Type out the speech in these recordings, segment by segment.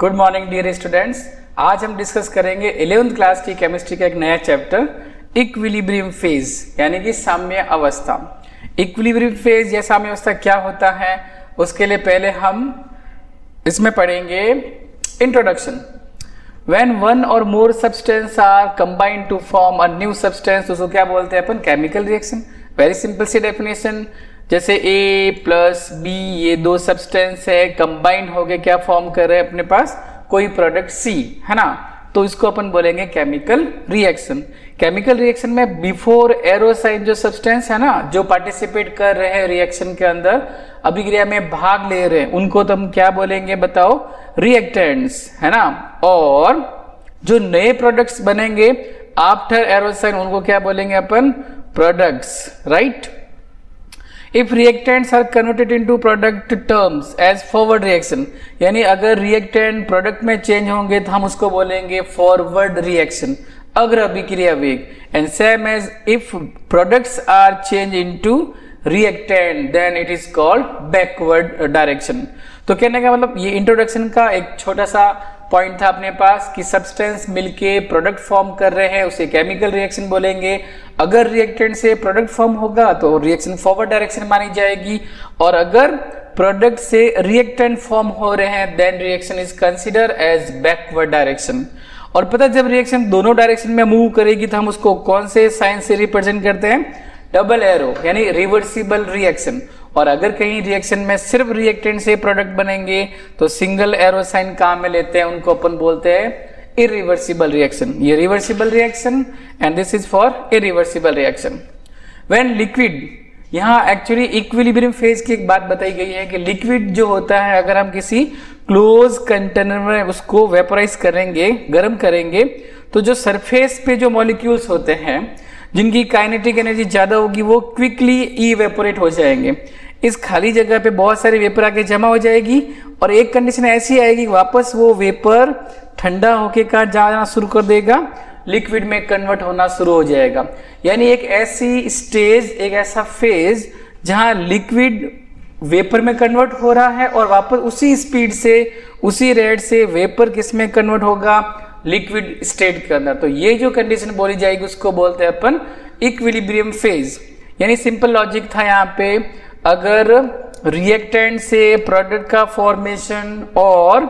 Good morning dear students. आज हम discuss करेंगे 11th क्लास की केमिस्ट्री का एक नया चैप्टर इक्विलिब्रियम फेज यानी कि साम्य अवस्था। इक्विलिब्रियम फेज या साम्य अवस्था क्या होता है उसके लिए पहले हम इसमें पढ़ेंगे introduction. When one or more substance are combined to form a new substance, उसको क्या बोलते हैं अपन? Chemical reaction. वेरी सिंपल सी डेफिनेशन, जैसे A प्लस B ये दो सब्सटेंस है, कंबाइंड हो गए क्या फॉर्म कर रहे हैं अपने पास? कोई प्रोडक्ट C, है ना? तो इसको अपन बोलेंगे केमिकल रिएक्शन। केमिकल रिएक्शन में बिफोर एरो साइन जो सब्सटेंस है ना, जो पार्टिसिपेट कर रहे हैं रिएक्शन के अंदर, अभिक्रिया में भाग ले रहे हैं, उनको तो हम क्या बोलेंगे बताओ? रिएक्टेंट्स, है ना? और जो नए प्रोडक्ट्स बनेंगे आफ्टर एरो साइन, उनको क्या बोलेंगे अपन? Products, right? If reactants are converted into product terms as forward reaction, यानी अगर reactant product में change होंगे तो हम उसको बोलेंगे forward reaction, अग्र अभिक्रिया वेग। And same as if products are changed into reactant, then it is called backward direction। तो कहने का मतलब ये इंट्रोडक्शन का एक छोटा सा पॉइंट था अपने पास कि सब्सटेंस मिलके प्रोडक्ट फॉर्म कर रहे हैं, उसे केमिकल रिएक्शन बोलेंगे। अगर रिएक्टेंट से प्रोडक्ट फॉर्म होगा तो रिएक्शन फॉरवर्ड डायरेक्शन मानी जाएगी, और अगर प्रोडक्ट से रिएक्टेंट फॉर्म हो रहे हैं then reaction is consider as backward direction. और पता जब रिएक्शन दोनों डायरेक्शन में मूव करेगी तो हम उसको कौन से साइन से रिप्रेजेंट करते हैं? डबल एरो, यानी रिवर्सिबल रिएक्शन। और अगर कहीं रिएक्शन में सिर्फ रिएक्टेंट से प्रोडक्ट बनेंगे तो सिंगल एरो साइन काम में लेते हैं, उनको अपन बोलते हैं इरिवर्सिबल रिएक्शन। ये reversible reaction and this is for irreversible reaction. When liquid, यहाँ एक्चुअली इक्विलिब्रियम फेज की एक बात बताई गई है कि लिक्विड जो होता है अगर हम किसी क्लोज कंटेनर में उसको वेपोराइज करेंगे, गर्म करेंगे, तो जो सरफेस पे जो मॉलिक्यूल्स होते हैं जिनकी काइनेटिक एनर्जी ज्यादा होगी वो क्विकली इवेपोरेट हो जाएंगे। इस खाली जगह पे बहुत सारी वेपर आके जमा हो जाएगी और एक कंडीशन ऐसी आएगी वापस वो वेपर ठंडा होके कहाँ जाना शुरू कर देगा? लिक्विड में कन्वर्ट होना शुरू हो जाएगा। यानी एक ऐसी स्टेज, एक ऐसा फेज जहां लिक्विड वेपर में कन्वर्ट हो रहा है और वापस उसी स्पीड से, उसी रेट से वेपर किस में कन्वर्ट होगा? लिक्विड स्टेट के अंदर। तो ये जो कंडीशन बोली जाएगी उसको बोलते हैं अपन इक्विलिब्रियम फेज। यानी सिंपल लॉजिक था यहाँ पे, अगर रिएक्टेंट से प्रोडक्ट का फॉर्मेशन और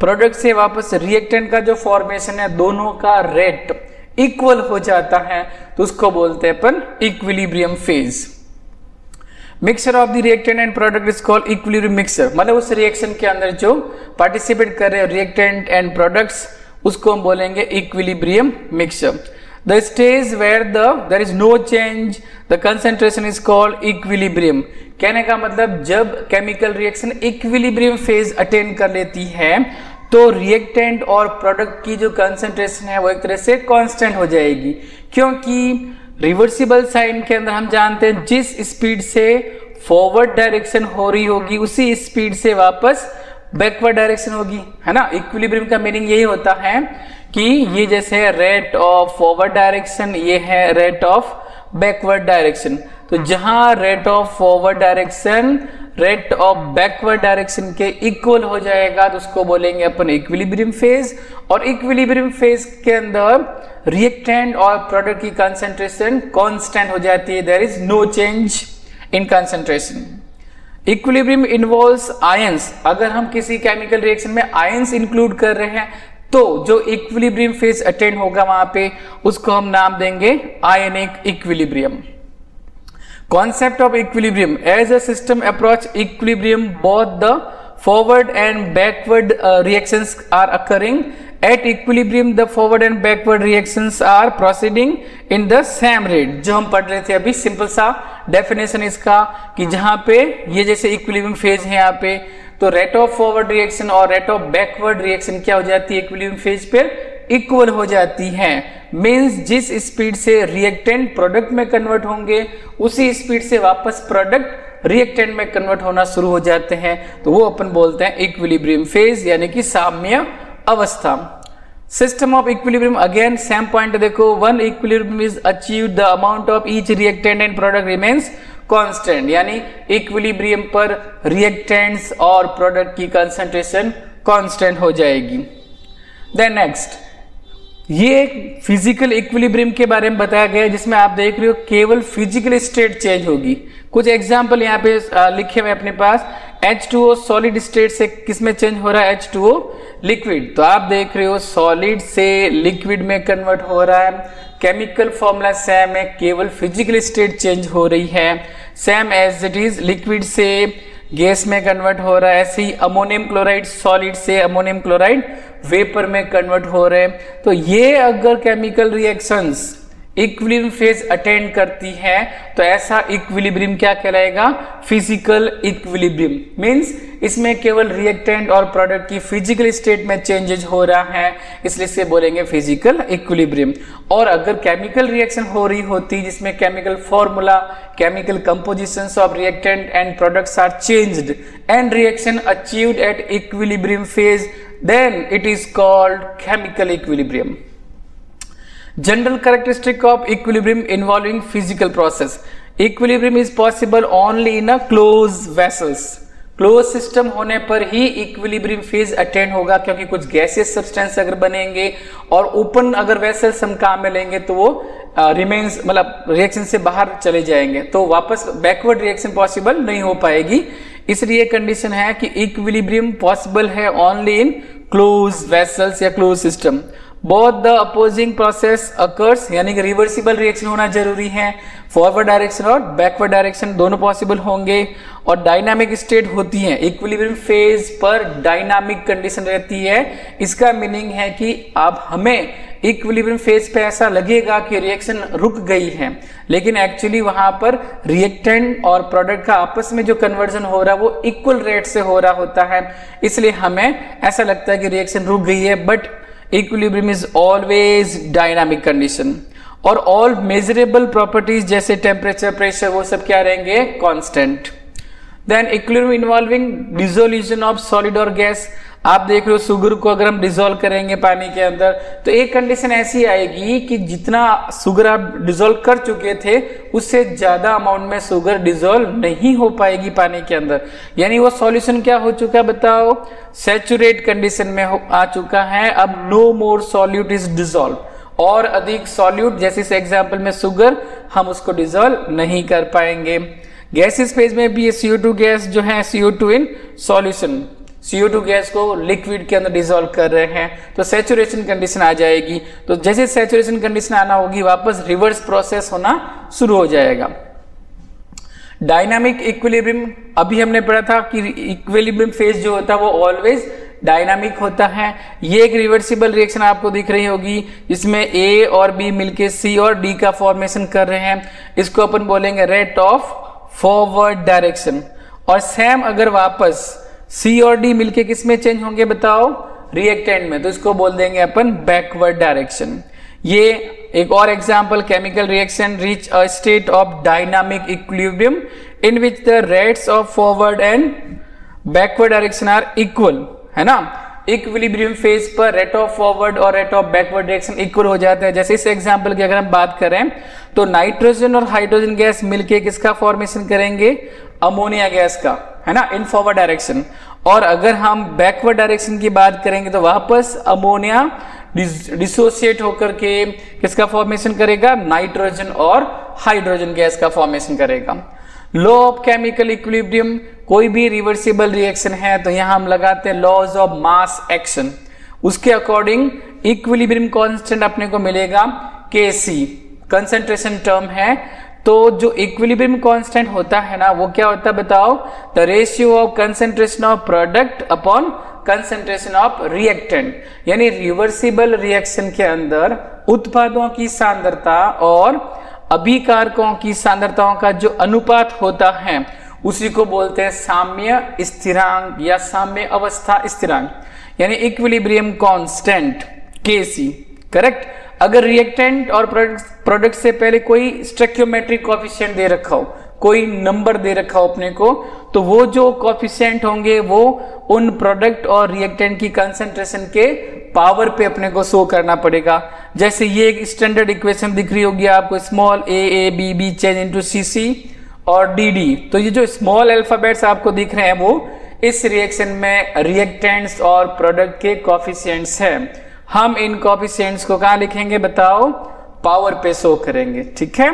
प्रोडक्ट से वापस रिएक्टेंट का जो फॉर्मेशन है दोनों का रेट इक्वल हो जाता है तो उसको बोलते हैं अपन equilibrium phase. Mixture of the reactant and product is called equilibrium mixture. मतलब उस रिएक्शन के अंदर जो पार्टिसिपेट कर रहे हैं रिएक्टेंट एंड प्रोडक्ट्स, उसको हम बोलेंगे equilibrium mixture. The stage where there is no change, the concentration is called equilibrium। कहने का मतलब जब chemical reaction equilibrium phase attain कर लेती है तो रिएक्टेंट और प्रोडक्ट की जो कंसंट्रेशन है वो एक तरह से कांस्टेंट हो जाएगी, क्योंकि रिवर्सिबल साइन के अंदर हम जानते हैं जिस स्पीड से फॉरवर्ड डायरेक्शन हो रही होगी उसी स्पीड से वापस बैकवर्ड डायरेक्शन होगी, है ना? इक्विलिब्रियम का मीनिंग यही होता है कि ये जैसे रेट ऑफ फॉरवर्ड डायरेक्शन, ये है रेट ऑफ बैकवर्ड डायरेक्शन। तो जहां rate of forward direction rate of backward direction के इक्वल हो जाएगा तो उसको बोलेंगे अपन इक्विलिब्रियम फेज। और इक्विलिब्रियम फेज के अंदर रिएक्टेंट और प्रोडक्ट की कंसंट्रेशन कांस्टेंट हो जाती है, there is no change in concentration. Equilibrium involves ions. अगर हम किसी केमिकल रिएक्शन में आयंस इंक्लूड कर रहे हैं तो जो इक्विलिब्रियम फेज अटेन होगा वहां पे उसको हम नाम देंगे ionic equilibrium. Concept of equilibrium, as a system approach equilibrium both the forward and backward reactions are occurring at equilibrium, the forward and backward reactions are proceeding in the same rate. जो हम पढ़ रहे थे अभी, simple सा definition इसका कि जहां पे ये जैसे इक्विलिब्रियम फेज है यहाँ पे, तो रेट ऑफ फॉरवर्ड रिएक्शन और रेट ऑफ बैकवर्ड रिएक्शन क्या हो जाती है? इक्विलिब्रियम फेज पे इक्वल हो जाती है। मींस जिस स्पीड से रिएक्टेंट प्रोडक्ट में कन्वर्ट होंगे उसी स्पीड से वापस प्रोडक्ट रिएक्टेंट में कन्वर्ट होना शुरू हो जाते हैं, तो वो अपन बोलते हैं इक्विलिब्रियम फेज यानी कि साम्य अवस्था। System of equilibrium, again same point देखो, when equilibrium is achieved the amount of each reactant and product remains constant, यानी इक्विलिब्रियम पर रिएक्टेंट्स और प्रोडक्ट की कंसंट्रेशन कांस्टेंट हो जाएगी। देन नेक्स्ट, ये एक फिजिकल इक्विलिब्रियम के बारे में बताया गया है, जिसमें आप देख रहे हो केवल फिजिकल स्टेट चेंज होगी। कुछ एग्जांपल यहाँ पे लिखे हुए अपने पास। H2O सॉलिड स्टेट से किसमें चेंज हो रहा है? H2O liquid. तो आप देख रहे हो सॉलिड से लिक्विड में कन्वर्ट हो रहा है। केमिकल फॉर्मूला सेम है, केवल फिजिकल स्टेट चेंज हो रही है। Same as it is liquid से गैस में कन्वर्ट हो रहा है, ऐसे ही अमोनियम क्लोराइड सॉलिड से अमोनियम क्लोराइड वेपर में कन्वर्ट हो रहे हैं। तो ये अगर chemical reactions equilibrium phase attend करती है तो ऐसा इक्विलिब्रियम क्या कहलाएगा? Physical equilibrium. मींस इसमें केवल रिएक्टेंट और प्रोडक्ट की फिजिकल स्टेट में चेंजेस हो रहा है, इसलिए इसे बोलेंगे फिजिकल इक्विलिब्रियम। और अगर केमिकल रिएक्शन हो रही होती जिसमें chemical formula, chemical compositions of reactant and products are changed and reaction achieved at equilibrium phase, then it is called chemical equilibrium. General characteristic of equilibrium involving physical process. Equilibrium is possible only in a closed vessels. Close system होने पर ही equilibrium phase attend होगा, क्योंकि कुछ gaseous substance अगर बनेंगे और open अगर vessels हम काम में लेंगे तो वो रिमेन्स मतलब रिएक्शन से बाहर चले जाएंगे, तो वापस बैकवर्ड रिएक्शन पॉसिबल नहीं हो पाएगी। इसलिए कंडीशन है कि इक्विलिब्रियम पॉसिबल है ओनली इन क्लोज वेसल्स या close system. Both the opposing process occurs, यानी कि रिवर्सिबल रिएक्शन होना जरूरी है। फॉरवर्ड डायरेक्शन और बैकवर्ड डायरेक्शन दोनों पॉसिबल होंगे और डायनामिक स्टेट होती है। इक्विलिब्रियम फेज पर डायनामिक कंडीशन रहती है। इसका मीनिंग है कि अब हमें इक्विलिब्रियम फेज पे ऐसा लगेगा कि रिएक्शन रुक गई है, लेकिन एक्चुअली वहां पर रिएक्टेंट और प्रोडक्ट का आपस में जो कन्वर्जन हो रहा है वो इक्वल रेट से हो रहा होता है, इसलिए हमें ऐसा लगता है कि रिएक्शन रुक गई है। But equilibrium is always dynamic condition. और ऑल मेजरेबल प्रॉपर्टीज जैसे टेम्परेचर, प्रेशर, वो सब क्या रहेंगे? Constant. Then equilibrium involving dissolution of solid और गैस। आप देख रहे हो सुगर को अगर हम डिसॉल्व करेंगे पानी के अंदर तो एक कंडीशन ऐसी आएगी कि जितना सुगर आप डिसॉल्व कर चुके थे उससे ज्यादा अमाउंट में सुगर डिसॉल्व नहीं हो पाएगी पानी के अंदर, यानी वो सॉल्यूशन क्या हो चुका है बताओ? सैचुरेट कंडीशन में आ चुका है। अब no more solute is dissolve, और अधिक सॉल्यूट जैसे इस एग्जाम्पल में सुगर, हम उसको डिसॉल्व नहीं कर पाएंगे। गैसेस फेज में भी ये CO2 गैस जो है CO2 in solution, CO2 gas को लिक्विड के अंदर डिसॉल्व कर रहे हैं, तो सैचुरेशन कंडीशन आ जाएगी। तो जैसे सैचुरेशन कंडीशन आना होगी वापस रिवर्स प्रोसेस होना शुरू हो जाएगा। डायनामिक इक्विलिब्रियम, अभी हमने पढ़ा था कि इक्विलिब्रियम फेज जो होता है वो ऑलवेज डायनामिक होता है। ये एक रिवर्सिबल रिएक्शन आपको दिख रही होगी जिसमें A और B मिलके C और D का फॉर्मेशन कर रहे हैं, इसको अपन बोलेंगे रेट ऑफ फॉरवर्ड डायरेक्शन। और सेम अगर वापस C और D मिलके किस में चेंज होंगे बताओ? रिएक्टेंट में, तो इसको बोल देंगे अपन बैकवर्ड डायरेक्शन। ये एक और example, chemical reaction reach a state of dynamic equilibrium in which the rates of forward and backward direction are equal, है ना? इक्विलिब्रियम फेज पर रेट ऑफ फॉरवर्ड और rate of backward direction equal हो जाता है। जैसे इस एग्जांपल की अगर हम बात करें तो नाइट्रोजन और हाइड्रोजन गैस मिलके किसका फॉर्मेशन करेंगे? अमोनिया गैस का, है ना, इन फॉरवर्ड डायरेक्शन। और अगर हम बैकवर्ड डायरेक्शन की बात करेंगे तो वापस अमोनिया डिसोसिएट होकर के किसका फॉर्मेशन करेगा? नाइट्रोजन और हाइड्रोजन गैस का फॉर्मेशन करेगा। लॉ ऑफ केमिकल इक्विलिब्रियम, कोई भी रिवर्सिबल रिएक्शन है तो यहां हम लगाते हैं लॉज ऑफ मास एक्शन। उसके अकॉर्डिंग इक्विलिब्रियम कांस्टेंट अपने को मिलेगा Kc, कंसंट्रेशन टर्म है। तो जो इक्विलिब्रियम कांस्टेंट होता है ना वो क्या होता है बताओ? The ratio of concentration of product upon concentration of reactant, यानी रिवर्सिबल रिएक्शन के अंदर उत्पादों की सांद्रता और अभिकारकों की सांद्रताओं का जो अनुपात होता है उसी को बोलते हैं साम्य स्थिरांक या साम्य अवस्था स्थिरांक, यानी इक्विलिब्रियम कांस्टेंट Kc। करेक्ट। अगर रिएक्टेंट और प्रोडक्ट से पहले कोई स्टोइकियोमेट्रिक कोएफिशिएंट दे रखा हो, कोई नंबर दे रखा हो अपने को, तो वो जो कोएफिशिएंट होंगे वो उन प्रोडक्ट और रिएक्टेंट की कंसंट्रेशन के पावर पे अपने को शो करना पड़ेगा। जैसे ये एक स्टैंडर्ड इक्वेशन दिख रही होगी आपको, small a b b change into cc और dd। तो ये जो स्मॉल अल्फाबेट्स आपको दिख रहे हैं वो इस रिएक्शन में रिएक्टेंट्स और प्रोडक्ट के कोफिशिएंट्स हैं। हम इन कोफिशिएंट्स को कहाँ लिखेंगे बताओ? पावर पे शो करेंगे, ठीक है।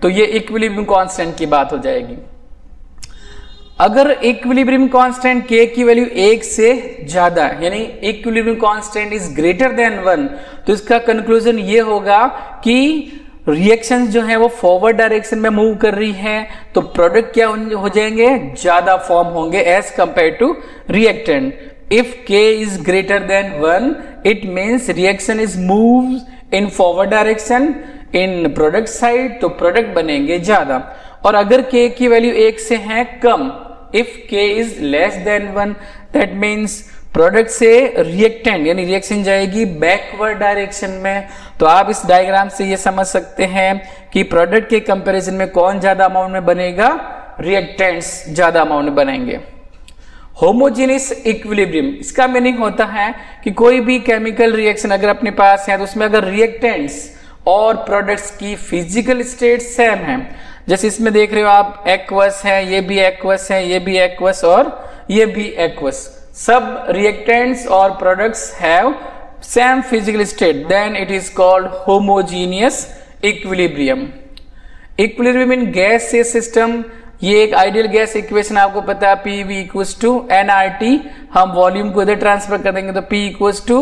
तो ये इक्विलिब्रियम कांस्टेंट की बात हो जाएगी। अगर इक्विलिब्रियम कांस्टेंट k की वैल्यू 1 से ज्यादा यानी equilibrium constant is greater than 1, तो इसका कंक्लूजन ये होगा कि रिएक्शंस जो है वो फॉरवर्ड डायरेक्शन में मूव कर रही है, तो प्रोडक्ट क्या हो जाएंगे? ज्यादा फॉर्म होंगे as compare to reactant. If k is greater than 1 it means reaction is move in forward direction in product side, तो प्रोडक्ट बनेंगे ज्यादा। और अगर k की वैल्यू 1 से है कम, if k is less than 1 that means product से रिएक्टेंट यानी रिएक्शन जाएगी बैकवर्ड डायरेक्शन में। तो आप इस डायग्राम से ये समझ सकते हैं कि प्रोडक्ट के कंपैरिजन में कौन ज्यादा अमाउंट में बनेगा? रिएक्टेंट्स ज्यादा अमाउंट में बनेंगे। होमोजेनियस इक्विलिब्रियम, इसका मीनिंग होता है कि कोई भी केमिकल रिएक्शन अगर अपने पास है तो उसमें अगर रिएक्टेंट्स और प्रोडक्ट्स की फिजिकल स्टेट सेम है, जैसे इसमें देख रहे हो आप एक्वस है, ये भी एक्वस है, ये भी एक्वस और ये भी एक्वस, सब रिएक्टेंट्स और products have same physical state, then it is called homogeneous equilibrium. Equilibrium in gas से सिस्टम, ये एक आइडियल गैस इक्वेशन आपको पता है, PV इक्वल्स टू nRT, हम वॉल्यूम को इधर ट्रांसफर कर देंगे तो P equals to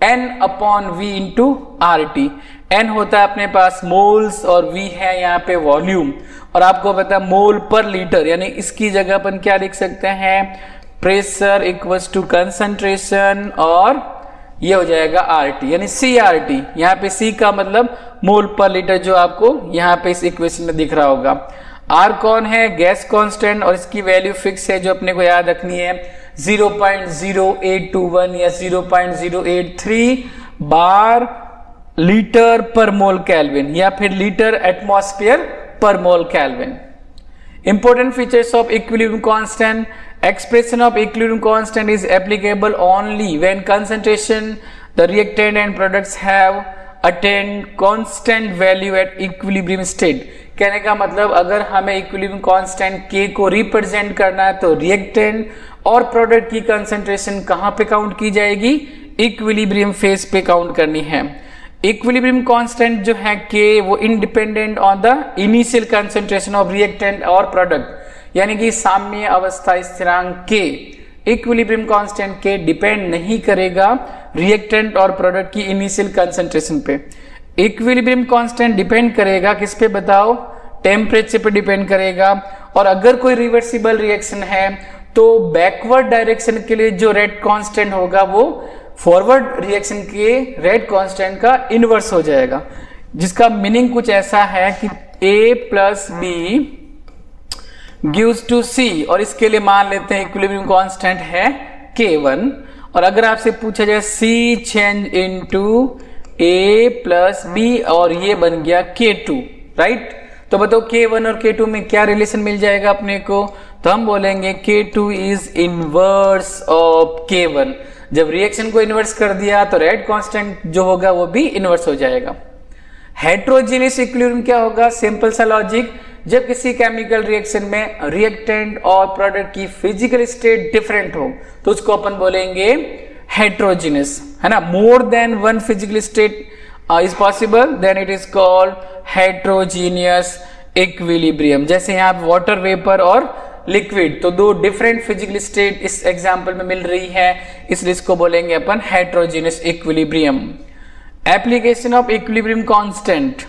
N upon V into RT। N होता है अपने पास मोल्स और V है यहाँ पे वॉल्यूम, और आपको पता है मोल पर लीटर, यानी इसकी जगह अपन क्या लिख सकते हैं? प्रेशर इक्वल्स टू कंसंट्रेशन और ये हो जाएगा RT यानी CRT। यहाँ पे C का मतलब मोल पर लीटर, जो आपको यहाँ पे इस इक्वेशन में दिख रहा होगा। R कौन है? गैस कांस्टेंट, और इसकी वैल्यू फिक्स है जो अपने को याद रखनी है 0.0821 या 0.083 बार लीटर पर मोल केल्विन या फिर लीटर एटमॉस्फेयर पर मोल kelvin. Important features of equilibrium constant, expression of equilibrium constant is applicable only when concentration, the reactant and products have attained constant value at equilibrium state। कहने का मतलब अगर हमें equilibrium constant k को represent करना है तो रिएक्टेंट और प्रोडक्ट की कंसंट्रेशन कहां पे काउंट की जाएगी? इक्विलिब्रियम फेज पे काउंट करनी है। इक्विलिब्रियम कांस्टेंट जो है k वो independent on the initial concentration of reactant और प्रोडक्ट, यानी कि साम्य अवस्था स्थिरांक k equilibrium constant k depend नहीं करेगा रिएक्टेंट और प्रोडक्ट की इनिशियल कंसंट्रेशन पे। इक्विलिब्रियम कांस्टेंट डिपेंड करेगा किस पे बताओ? टेम्परेचर पे डिपेंड करेगा। और अगर कोई रिवर्सिबल रिएक्शन है तो बैकवर्ड डायरेक्शन के लिए जो रेट कांस्टेंट होगा वो फॉरवर्ड रिएक्शन के रेट कांस्टेंट का इनवर्स हो जाएगा, जिसका मीनिंग कुछ ऐसा है कि a plus B gives to c, और इसके लिए मान लेते हैं इक्विलिब्रियम कांस्टेंट है k1, और अगर आपसे पूछा जाए c change into a plus B और ये बन गया k2, राइट? तो बताओ k1 और k2 में क्या रिलेशन मिल जाएगा अपने को? तो हम बोलेंगे k2 is inverse of k1। जब रिएक्शन को इनवर्स कर दिया तो रेट कांस्टेंट जो होगा वो भी इनवर्स हो जाएगा। हेट्रोजीनियस इक्विलिब्रियम क्या होगा? सिंपल सा लॉजिक, जब किसी केमिकल रिएक्शन में रिएक्टेंट और प्रोडक्ट की फिजिकल स्टेट डिफरेंट हो तो उसको अपन बोलेंगे हेट्रोजीनियस, है ना। More than one physical state is possible, then it is called heterogeneous equilibrium. जैसे यहाँ वाटर वेपर और लिक्विड, तो दो डिफरेंट फिजिकल स्टेट इस एग्जांपल में मिल रही है, इसलिए इसको बोलेंगे अपन heterogeneous equilibrium. Application of equilibrium constant,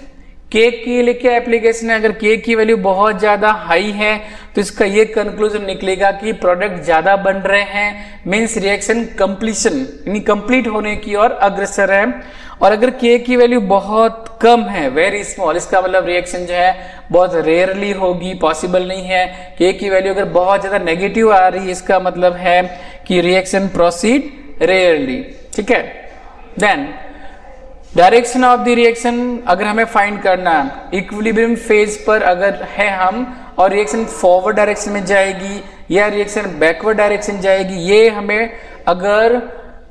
k के लिए क्या एप्लीकेशन है? अगर k की वैल्यू बहुत ज्यादा हाई है तो इसका ये कंक्लूजन निकलेगा कि प्रोडक्ट ज्यादा बन रहे हैं, मींस रिएक्शन कंप्लीशन यानी कंप्लीट होने की ओर अग्रसर है। और अगर k की वैल्यू बहुत कम है, वेरी स्मॉल, इसका मतलब रिएक्शन जो है बहुत रेयरली होगी, पॉसिबल नहीं है। k की वैल्यू अगर बहुत ज्यादा नेगेटिव आ रही है इसका मतलब है कि रिएक्शन प्रोसीड रेयरली, ठीक है। Then direction of the reaction, अगर हमें फाइंड करना है इक्विलिब्रियम फेज पर अगर है हम और रिएक्शन फॉरवर्ड डायरेक्शन में जाएगी या रिएक्शन बैकवर्ड डायरेक्शन जाएगी, ये हमें अगर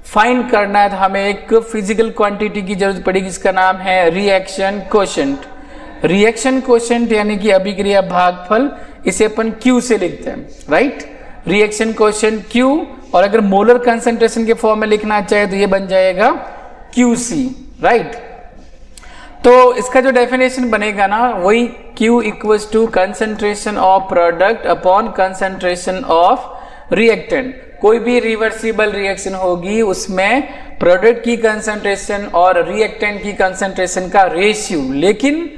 फाइंड करना है तो हमें एक फिजिकल क्वांटिटी की जरूरत पड़ेगी, जिसका नाम है रिएक्शन कोशेंट। रिएक्शन कोशेंट यानी कि अभिक्रिया भागफल, इसे अपन Q से लिखते हैं, राइट। रिएक्शन कोएफिशिएंट Q, और अगर मोलर कंसंट्रेशन के फॉर्म में लिखना चाहे तो ये बन जाएगा QC, राइट। तो इसका जो डेफिनेशन बनेगा ना वही Q equals to concentration of product upon concentration of reactant. कोई भी रिवर्सिबल रिएक्शन होगी उसमें प्रोडक्ट की कंसंट्रेशन और रिएक्टेंट की कंसंट्रेशन का रेशियो, लेकिन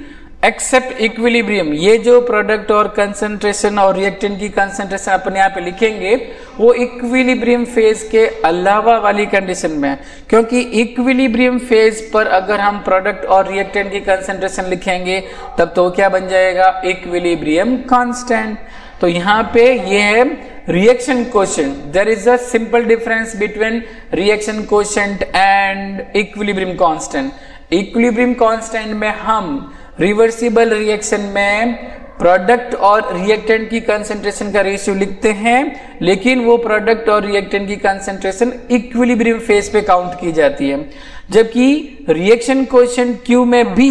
एक्सेप्ट इक्विलिब्रियम, ये जो प्रोडक्ट और कंसंट्रेशन और रिएक्टेंट की कंसंट्रेशन अपने आप लिखेंगे वो इक्विलिब्रियम फेज के अलावा वाली कंडीशन में, क्योंकि इक्विलिब्रियम फेज पर अगर हम प्रोडक्ट और रिएक्टेंट की कंसंट्रेशन लिखेंगे तब तो क्या बन जाएगा, इक्विलिब्रियम कांस्टेंट। तो यहाँ पे ये है reaction coefficient. There is a simple difference between reaction coefficient and equilibrium constant. Equilibrium constant में हम रिवर्सिबल रिएक्शन में प्रोडक्ट और रिएक्टेंट की कंसंट्रेशन का रेशियो लिखते हैं, लेकिन वो प्रोडक्ट और रिएक्टेंट की कंसंट्रेशन इक्विलिब्रियम फेज पे काउंट की जाती है। जबकि रिएक्शन कोएफिशिएंट Q में भी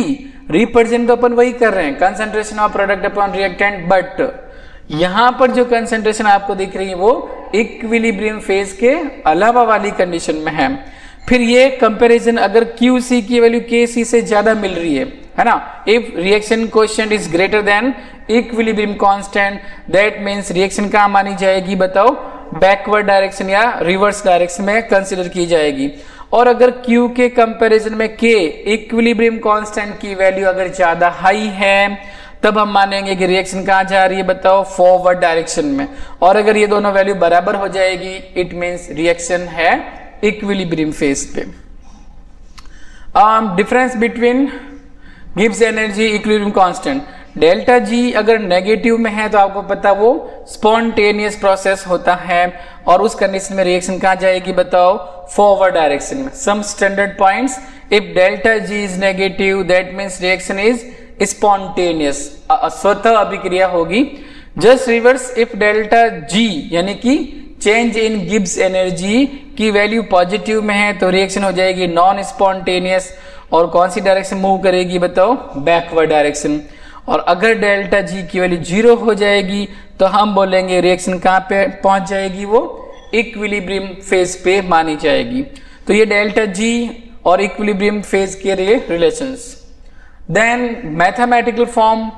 रिप्रेजेंट तो अपन वही कर रहे हैं, concentration of product upon reactant, but यहां पर जो कंसंट्रेशन आपको दिख रही है वो इक्विलिब्रियम फेज के अलावा वाली कंडीशन में है। फिर ये कंपैरिजन अगर QC की वैल्यू KC से ज्यादा मिल रही है ना, if reaction coefficient is greater then equilibrium constant, that means reaction कहां मानी जाएगी बताओ, बैकवर्ड डायरेक्शन या रिवर्स डायरेक्शन में कंसीडर की जाएगी। और अगर Q के कंपैरिजन में K इक्विलिब्रियम कांस्टेंट की वैल्यू अगर ज्यादा हाई है तब हम मानेंगे कि रिएक्शन कहां जा रही है बताओ, फॉरवर्ड डायरेक्शन में। और अगर ये दोनों वैल्यू बराबर हो जाएगी इट मींस रिएक्शन है इक्विलिब्रियम फेज पे। Difference between Gibbs energy equilibrium constant, delta G अगर नेगेटिव में है तो आपको पता वो स्पॉन्टेनियस प्रोसेस होता है, और उस कंडीशन में रिएक्शन कहां जाएगी बताओ, फॉरवर्ड डायरेक्शन में। Some standard points, if delta G is negative that means reaction is spontaneous, स्वतः अभिक्रिया होगी। Just reverse, if delta G यानी कि चेंज इन गिब्स एनर्जी की वैल्यू पॉजिटिव में है तो रिएक्शन हो जाएगी नॉन स्पॉन्टेनियस, और कौन सी डायरेक्शन मूव करेगी बताओ, बैकवर्ड डायरेक्शन। और अगर डेल्टा जी की वैल्यू 0 हो जाएगी तो हम बोलेंगे रिएक्शन कहां पे पहुंच जाएगी, वो इक्विलिब्रियम फेज पे मानी जाएगी। तो ये डेल्टा जी और इक्विलिब्रियम फेज के relations. Then mathematical form,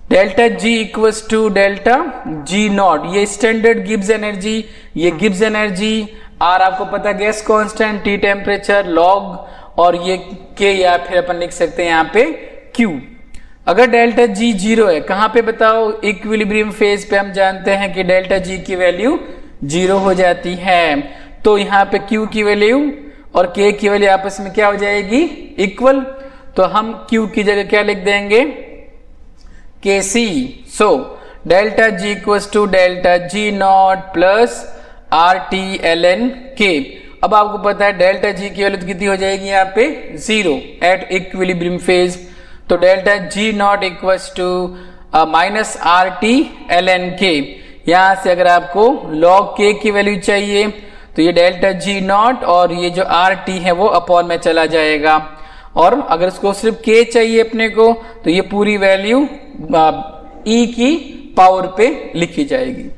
delta G equals to delta G naught, ये स्टैंडर्ड गिब्स एनर्जी, ये गिब्स एनर्जी, आर आपको पता गैस कांस्टेंट, टी टेम्परेचर, लॉग, और ये के या फिर अपन लिख सकते हैं यहाँ पे Q। अगर डेल्टा जी 0 है कहां पे बताओ, इक्विलिब्रियम फेज पे हम जानते हैं कि डेल्टा जी की वैल्यू 0 हो जाती है, तो यहाँ पे Q की वैल्यू और K की वैल्यू आपस में क्या हो जाएगी, इक्वल। तो हम Q की जगह क्या लिख देंगे, KC। So delta G equals to delta G naught plus RT ln K। अब आपको पता है डेल्टा जी की वैल्यू कितनी हो जाएगी यहाँ पे, 0 एट इक्विलिब्रियम फेज। तो delta G naught equals to minus RT ln K। यहां से अगर आपको log K की वैल्यू चाहिए तो ये डेल्टा जी नॉट और ये जो RT है वो अपॉन में चला जाएगा, और अगर इसको सिर्फ K चाहिए अपने को तो ये पूरी वैल्यू E की पावर पे लिखी जाएगी।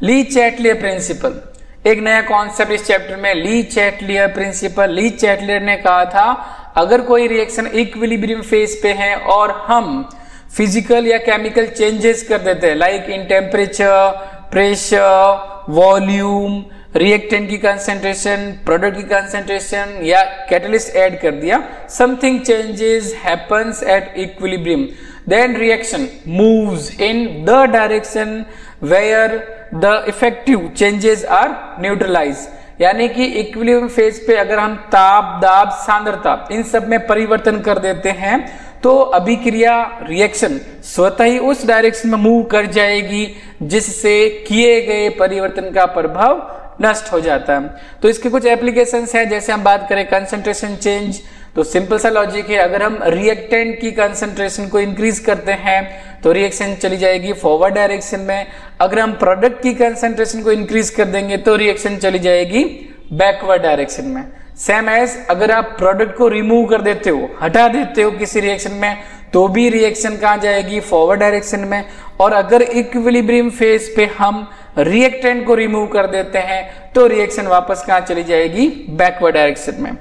ली चैटलियर प्रिंसिपल, एक नया कॉन्सेप्ट इस चैप्टर में, ली चैटलियर प्रिंसिपल। ली चैटलियर ने कहा था अगर कोई रिएक्शन इक्विलिब्रियम फेज पे है और हम फिजिकल या केमिकल चेंजेस कर देते हैं, like in temperature, pressure, volume, reactant की कंसेंट्रेशन, प्रोडक्ट की कंसेंट्रेशन या कैटलिस्ट ऐड कर दिया, something changes happens at equilibrium, then reaction moves in the direction where the effective changes are neutralise. यानी कि इक्विलिब्रियम फेज पे अगर हम ताप, दाब, सांद्रता इन सब में परिवर्तन कर देते हैं तो अभिक्रिया रिएक्शन स्वतः ही उस डायरेक्शन में मूव कर जाएगी जिससे किए गए परिवर्तन का प्रभाव नष्ट हो जाता है। तो इसके कुछ एप्लीकेशंस हैं, जैसे हम बात करें कंसंट्रेशन चेंज, तो सिंपल सा लॉजिक है, अगर हम रिएक्टेंट की कंसंट्रेशन को इंक्रीज करते हैं तो रिएक्शन चली जाएगी फॉरवर्ड डायरेक्शन में, अगर हम प्रोडक्ट की कंसंट्रेशन को इंक्रीज कर देंगे तो रिएक्शन चली जाएगी बैकवर्ड डायरेक्शन में। सेम एज अगर आप प्रोडक्ट को रिमूव कर देते हो, हटा देते हो किसी रिएक्शन में, तो तो भी रिएक्शन कहाँ जाएगी, फॉरवर्ड डायरेक्शन में। और अगर इक्विलिब्रियम फेज पे हम रिएक्टेंट को रिमूव कर देते हैं तो रिएक्शन वापस कहाँ चली जाएगी, बैकवर्ड डायरेक्शन में।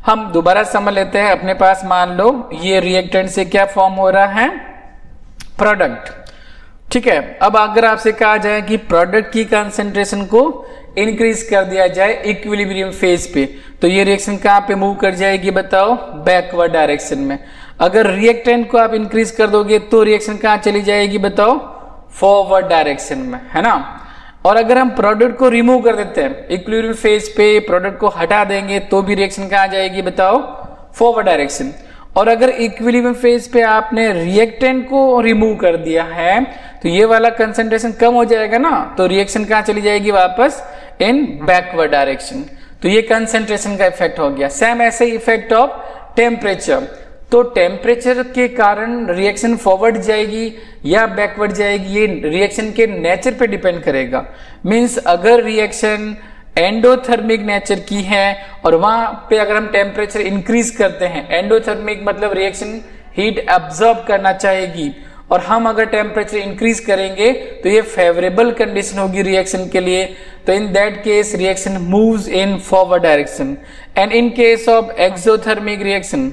हम दोबारा समझ लेते हैं। अपने पास मान लो ये रिएक्टेंट से क्या फॉर्म हो रहा है, प्रोडक्ट, ठीक है। अब अगर आपसे कहा जाए कि प्रोडक्ट की कंसंट्रेशन को इंक्रीज कर दिया जाए इक्विलिब्रियम फेज पे, तो ये रिएक्शन कहाँ पे मूव कर जाएगी, बताओ, बैकवर्ड डायरेक्शन में। अगर रिएक्टेंट को आप इंक्रीज कर दोगे तो रिएक्शन कहाँ चली जाएगी, बताओ, फॉरवर्ड डायरेक्शन में, है ना। और अगर हम प्रोडक्ट को रिमूव कर देते हैं इक्विलिब्रियम फेज पे, प्रोडक्ट को हटा देंगे तो भी रिएक्शन कहाँ जाएगी, बताओ, फॉरवर्ड डायरेक्शन। और अगर इक्विलिब्रियम फेज पे आपने रिएक्टेंट को रिमूव कर दिया है तो ये वाला कंसंट्रेशन कम हो जाएगा ना, तो रिएक्शन कहाँ चली जाएगी, वापस इन बैकवर्ड डायरेक्शन। तो ये कंसंट्रेशन का इफेक्ट हो गया। सेम ऐसे इफेक्ट ऑफ टेम्परेचर, तो टेम्परेचर के कारण रिएक्शन फॉरवर्ड जाएगी या बैकवर्ड जाएगी, ये रिएक्शन के नेचर पे डिपेंड करेगा। मींस अगर रिएक्शन एंडोथर्मिक नेचर की है और वहां पे अगर हम टेम्परेचर इंक्रीज करते हैं, एंडोथर्मिक मतलब रिएक्शन हीट एब्जॉर्ब करना चाहेगी, और हम अगर टेम्परेचर इंक्रीज करेंगे तो ये फेवरेबल कंडीशन होगी रिएक्शन के लिए। तो in that case reaction moves in forward direction. And in case of exothermic reaction,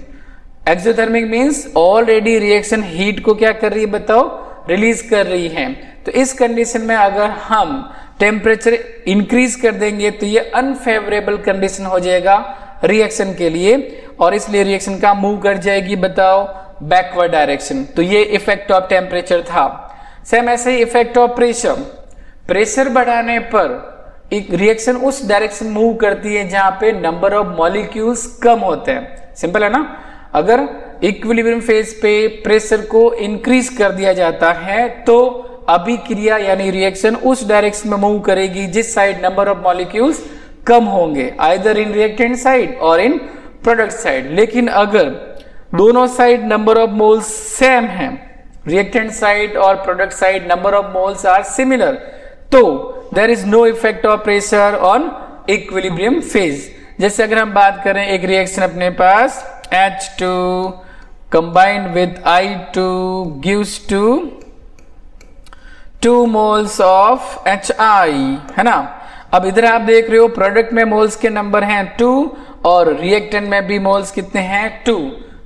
exothermic means already reaction heat को क्या कर रही है, बताओ, रिलीज कर रही है। तो इस कंडीशन में अगर हम टेम्परेचर इंक्रीज कर देंगे तो ये अनफेवरेबल कंडीशन हो जाएगा रिएक्शन के लिए, और इसलिए रिएक्शन का मूव कर जाएगी, बताओ, बैकवर्ड डायरेक्शन। तो ये इफेक्ट ऑफ टेम्परेचर था। सेम ऐसे ही इफेक्ट ऑफ प्रेशर, प्रेशर बढ़ाने पर एक रिएक्शन उस डायरेक्शन मूव करती है जहां पे नंबर ऑफ मॉलिक्यूल्स कम होते हैं। सिंपल है ना। अगर इक्विलिब्रियम फेज पे प्रेशर को इंक्रीज कर दिया जाता है तो अभिक्रिया यानी रिएक्शन उस डायरेक्शन में मूव करेगी जिस साइड नंबर ऑफ मॉलिक्यूल्स कम होंगे, आइदर इन रिएक्टेंट साइड और इन प्रोडक्ट साइड। लेकिन अगर दोनों side number of moles same है, रिएक्टेंट साइड और product side number of moles are similar, तो there is no effect of pressure on equilibrium phase. जैसे अगर हम बात करें एक रिएक्शन अपने पास H2 combined with I2 gives to 2 moles of HI, है ना। अब इधर आप देख रहे हो प्रोडक्ट में मोल्स के नंबर हैं 2 और रिएक्टेंट में भी मोल्स कितने हैं, 2।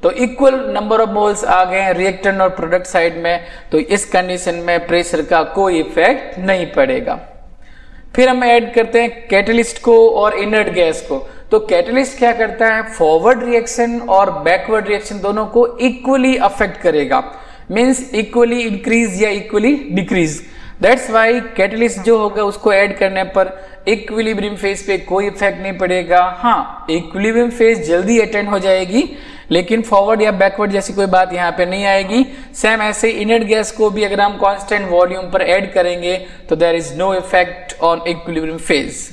तो इक्वल नंबर ऑफ मोल्स आ गए हैं रिएक्टेंट और प्रोडक्ट साइड में, तो इस कंडीशन में प्रेशर का कोई इफेक्ट नहीं पड़ेगा। फिर हम ऐड करते हैं कैटलिस्ट को और इनर्ट गैस को। तो कैटलिस्ट क्या करता है, फॉरवर्ड रिएक्शन और बैकवर्ड रिएक्शन दोनों को इक्वली अफेक्ट करेगा, मींस इक्वली इंक्रीज या equally decrease. That's why catalyst जो होगा उसको ऐड करने पर इक्विलिब्रियम फेज पे कोई इफेक्ट नहीं पड़ेगा। हाँ, इक्विलिब्रियम फेज जल्दी अटेंड हो जाएगी लेकिन फॉरवर्ड या बैकवर्ड जैसी कोई बात यहाँ पे नहीं आएगी। सेम ऐसे इनर्ट गैस को भी अगर हम कांस्टेंट वॉल्यूम पर ऐड करेंगे तो there is no effect on equilibrium phase.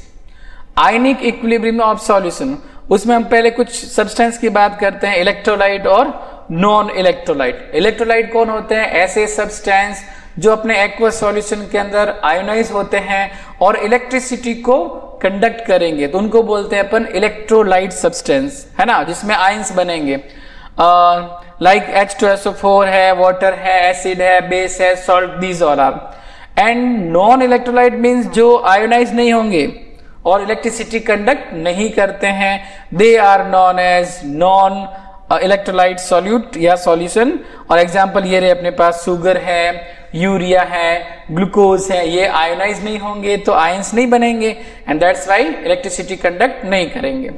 Ionic equilibrium of solution, उसमें हम पहले कुछ सब्सटेंस की बात करते हैं, इलेक्ट्रोलाइट और नॉन इलेक्ट्रोलाइट। इलेक्ट्रोलाइट कौन होते हैं, ऐसे सब्सटेंस जो अपने एक्वस सॉल्यूशन के अंदर आयोनाइज होते हैं और इलेक्ट्रिसिटी को कंडक्ट करेंगे, तो उनको बोलते हैं अपन इलेक्ट्रोलाइट सब्सटेंस, है ना, जिसमें आयंस बनेंगे। लाइक H2SO4 है, वाटर है, एसिड है, बेस है, salt, these all are. And non electrolyte means जो आयोनाइज नहीं होंगे और इलेक्ट्रिसिटी कंडक्ट नहीं करते हैं, they are known as non electrolyte solute या सॉल्यूशन। और एग्जांपल ये रहे अपने पास, शुगर है, यूरिया है, ग्लूकोज है, ये आयोनाइज नहीं होंगे तो आयंस नहीं बनेंगे and that's why electricity conduct नहीं करेंगे।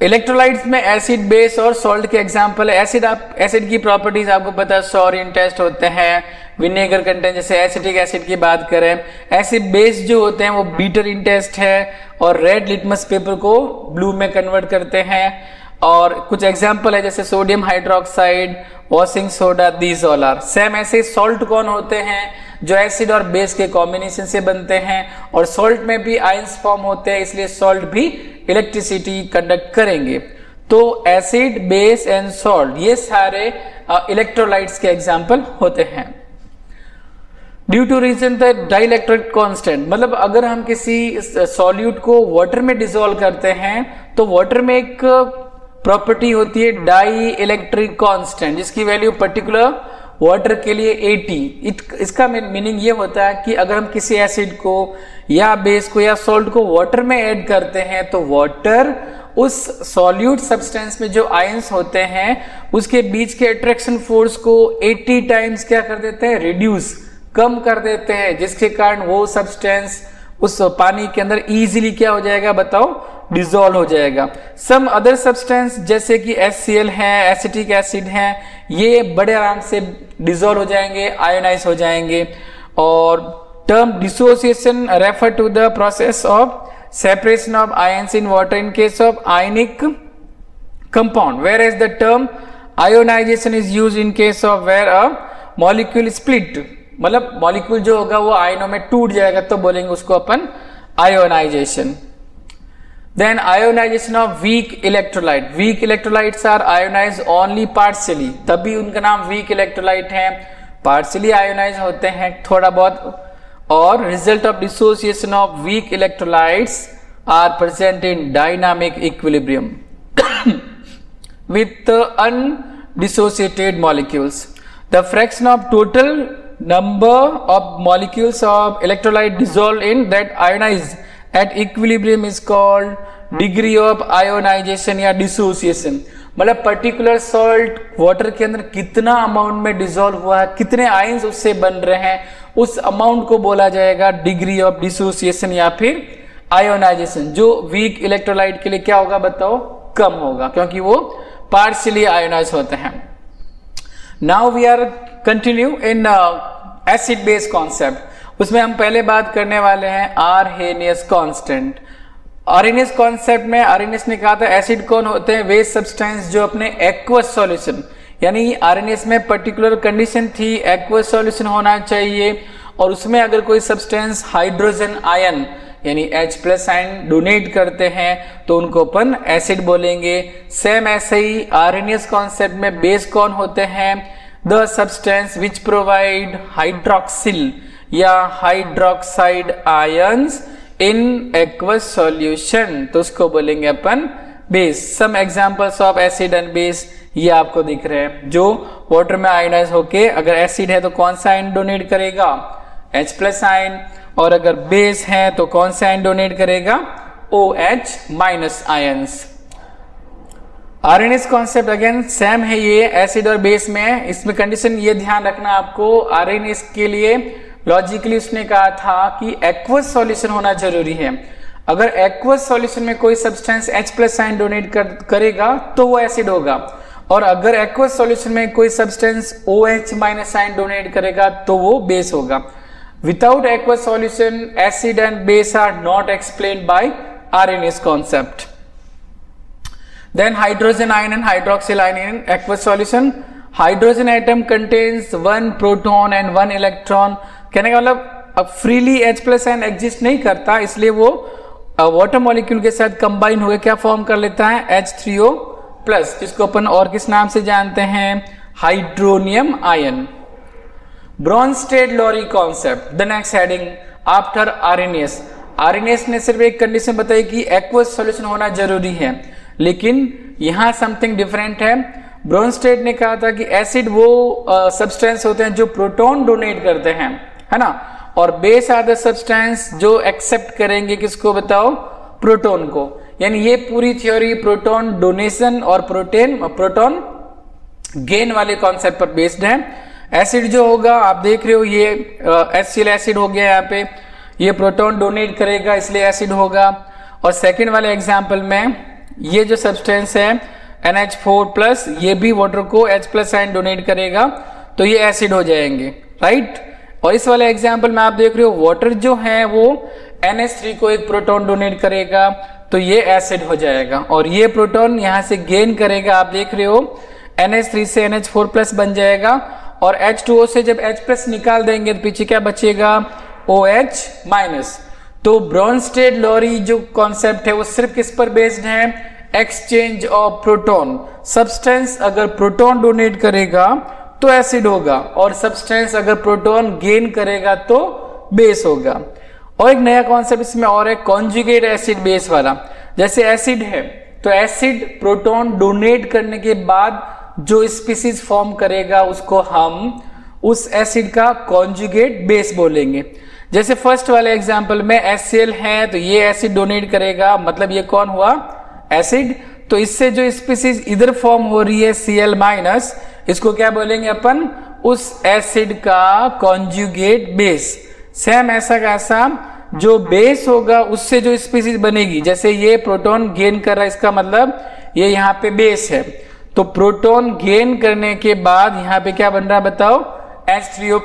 इलेक्ट्रोलाइट्स में एसिड, बेस और सॉल्ट के एग्जांपल है। एसिड की प्रॉपर्टीज आपको पता है, सोरिन टेस्ट होते हैं, विनेगर कंटेंट, जैसे एसिटिक एसिड की बात करें। एसिड बेस जो होते हैं वो बीटर इन टेस्ट है और रेड लिटमस पेपर को ब्लू में कन्वर्ट करते हैं। और कुछ एग्जांपल है जैसे sodium hydroxide, washing soda, these all are. Same ऐसे सॉल्ट कौन होते हैं, जो एसिड और बेस के कॉम्बिनेशन से बनते हैं और सॉल्ट में भी आयंस फॉर्म होते हैं, इसलिए सॉल्ट भी इलेक्ट्रिसिटी कंडक्ट करेंगे। तो एसिड, बेस एंड सॉल्ट ये सारे इलेक्ट्रोलाइट्स के एग्जांपल होते हैं। Due to reason the dielectric constant, मतलब अगर हम किसी सॉल्यूट को वाटर में डिसॉल्व करते हैं तो वाटर में एक प्रॉपर्टी होती है डाई इलेक्ट्रिक कांस्टेंट, जिसकी वैल्यू पर्टिकुलर वाटर के लिए 80। इसका मीनिंग ये होता है कि अगर हम किसी एसिड को या बेस को या सॉल्ट को वाटर में ऐड करते हैं तो वाटर उस सॉल्यूट सब्सटेंस में जो आयंस होते हैं उसके बीच के अट्रैक्शन फोर्स को 80 टाइम्स क्या कर देते हैं, रिड्यूस, कम कर देते हैं, जिसके कारण वो सब्सटेंस उस पानी के अंदर इजीली क्या हो जाएगा बताओ, डिसॉल्व हो जाएगा। सम अदर सब्सटेंस जैसे कि HCl है, एसिटिक एसिड है, ये बड़े आराम से डिसॉल्व हो जाएंगे, आयोनाइज हो जाएंगे। और term dissociation refer to the process of separation of ions in water in case of ionic compound, whereas the term ionization is used in case of where a molecule split, मतलब molecule जो होगा वो आयनों में टूट जाएगा तो बोलेंगे उसको अपन ionisation. Then ionisation of weak electrolyte, weak electrolytes are ionise only partially, तभी उनका नाम वीक इलेक्ट्रोलाइट है, पार्शियली आयोनाइज होते हैं थोड़ा बहुत। और result of dissociation of weak electrolytes are present in dynamic equilibrium with the undissociated molecules. The fraction of total number of molecules of electrolyte dissolved in that ionize at equilibrium is called degree of ionization या dissociation। मतलब particular salt water के अंदर कितना amount में dissolve हुआ है, कितने ions उससे बन रहे हैं, उस अमाउंट को बोला जाएगा डिग्री ऑफ डिसोसिएशन या फिर आयोनाइजेशन, जो वीक इलेक्ट्रोलाइट के लिए क्या होगा बताओ, कम होगा, क्योंकि वो पार्शियली आयोनाइज होते हैं। Now we are continue in acid base concept. उसमें हम पहले बात करने वाले हैं आर्हेनियस कांस्टेंट। आर्हेनियस कॉन्सेप्ट में आर्हेनियस ने कहा था एसिड कौन होते हैं, वे सब्सटेंस जो अपने एक्वस सॉल्यूशन, यानी आरएनएस में पर्टिकुलर कंडीशन थी एक्वस सॉल्यूशन होना चाहिए, और उसमें अगर कोई सब्सटेंस हाइड्रोजन आयन यानी H+ आयन डोनेट करते हैं तो उनको अपन एसिड बोलेंगे। सेम ऐसे ही आरएनएस कॉन्सेप्ट में बेस कौन होते हैं, the substance which provide hydroxyl या hydroxide ions in aqueous solution, तो उसको बोलेंगे अपन base. Some examples of acid and base ये आपको दिख रहे हैं, जो वाटर में आयोनाइज होके अगर एसिड है तो कौन सा आयन डोनेट करेगा, H+ आयन, और अगर बेस है तो कौन सा आयन डोनेट करेगा, OH- ions. RNS concept again same है ये एसिड और बेस में। इसमें कंडीशन ये ध्यान रखना आपको, आरएनएस के लिए लॉजिकली उसने कहा था कि एक्वस सॉल्यूशन होना जरूरी है। अगर एक्वस सॉल्यूशन में कोई सब्सटेंस H+ आयन डोनेट करेगा तो वो एसिड होगा, और अगर एक्वस सॉल्यूशन में कोई सब्सटेंस OH- आयन डोनेट करेगा तो वो बेस होगा। Without aqueous solution acid and base are not explained by Arrhenius concept. Then hydrogen ion and hydroxyl ion in aqueous solution. Hydrogen atom contains 1 proton and 1 electron. कहने का मतलब अब freely H+ ion exist नहीं करता, इसलिए वो water molecule के साथ कंबाइन हुए क्या फॉर्म कर लेता है, H3O+, जिसको अपन और किस नाम से जानते हैं, hydronium ion. Bronsted-lorry concept, the next heading after RNS. RNS ने सिर्फ एक कंडीशन बताई कि एक्वस सॉल्यूशन होना जरूरी है, लेकिन यहां समथिंग डिफरेंट है। ब्रोंस्टेड ने कहा था कि एसिड वो सब्सटेंस होते हैं जो प्रोटॉन डोनेट करते हैं, है ना, और बेस आर द सब्सटेंस जो एक्सेप्ट करेंगे किसको बताओ, प्रोटॉन को। यानी ये पूरी थ्योरी प्रोटॉन डोनेशन और प्रोटॉन गेन वाले कॉन्सेप्ट पर बेस्ड है। एसिड जो होगा आप देख रहे हो ये HCl एसिड हो गया, यहाँ पे ये प्रोटॉन डोनेट करेगा इसलिए एसिड होगा। और सेकंड वाले एग्जांपल में ये जो सब्सटेंस है NH4+, ये भी वाटर को H+ आयन डोनेट करेगा तो ये एसिड हो जाएंगे, राइट। और इस वाले एग्जांपल में आप देख रहे हो वाटर जो है वो NH3 को एक प्रोटॉन डोनेट करेगा तो ये एसिड हो जाएगा, और ये प्रोटॉन यहां से गेन करेगा, आप देख रहे हो NH3 से NH4+ बन जाएगा, और H2O से जब H+ निकाल देंगे तो पीछे क्या बचेगा, OH-। तो ब्रोंस्टेड-लॉरी जो कॉन्सेप्ट है वो सिर्फ किस पर बेस्ड है, एक्सचेंज ऑफ प्रोटॉन। सब्सटेंस अगर प्रोटॉन डोनेट करेगा तो एसिड होगा, और सब्सटेंस अगर प्रोटॉन गेन करेगा तो बेस होगा। और एक नया कॉन्सेप्ट इसमें और है, कॉन्जुगेट एसिड बेस वाला। जैसे एसिड है तो एसिड प्रोटॉन डोनेट करने के बाद जो स्पीसीज फॉर्म करेगा उसको हम उस एसिड का कॉन्जुगेट बेस बोलेंगे। जैसे फर्स्ट वाले एग्जांपल में HCl है तो ये एसिड डोनेट करेगा, मतलब ये कौन हुआ, एसिड। तो इससे जो स्पीसीज इधर फॉर्म हो रही है Cl-, इसको क्या बोलेंगे अपन, उस एसिड का कॉन्जुगेट बेस। सेम ऐसा कैसा, जो बेस होगा उससे जो स्पीसीज बनेगी, जैसे ये प्रोटॉन गेन कर रहा है, इसका मतलब ये यहाँ पे बेस है, तो प्रोटॉन गेन करने के बाद यहाँ पे क्या बन रहा है बताओ, H3O+।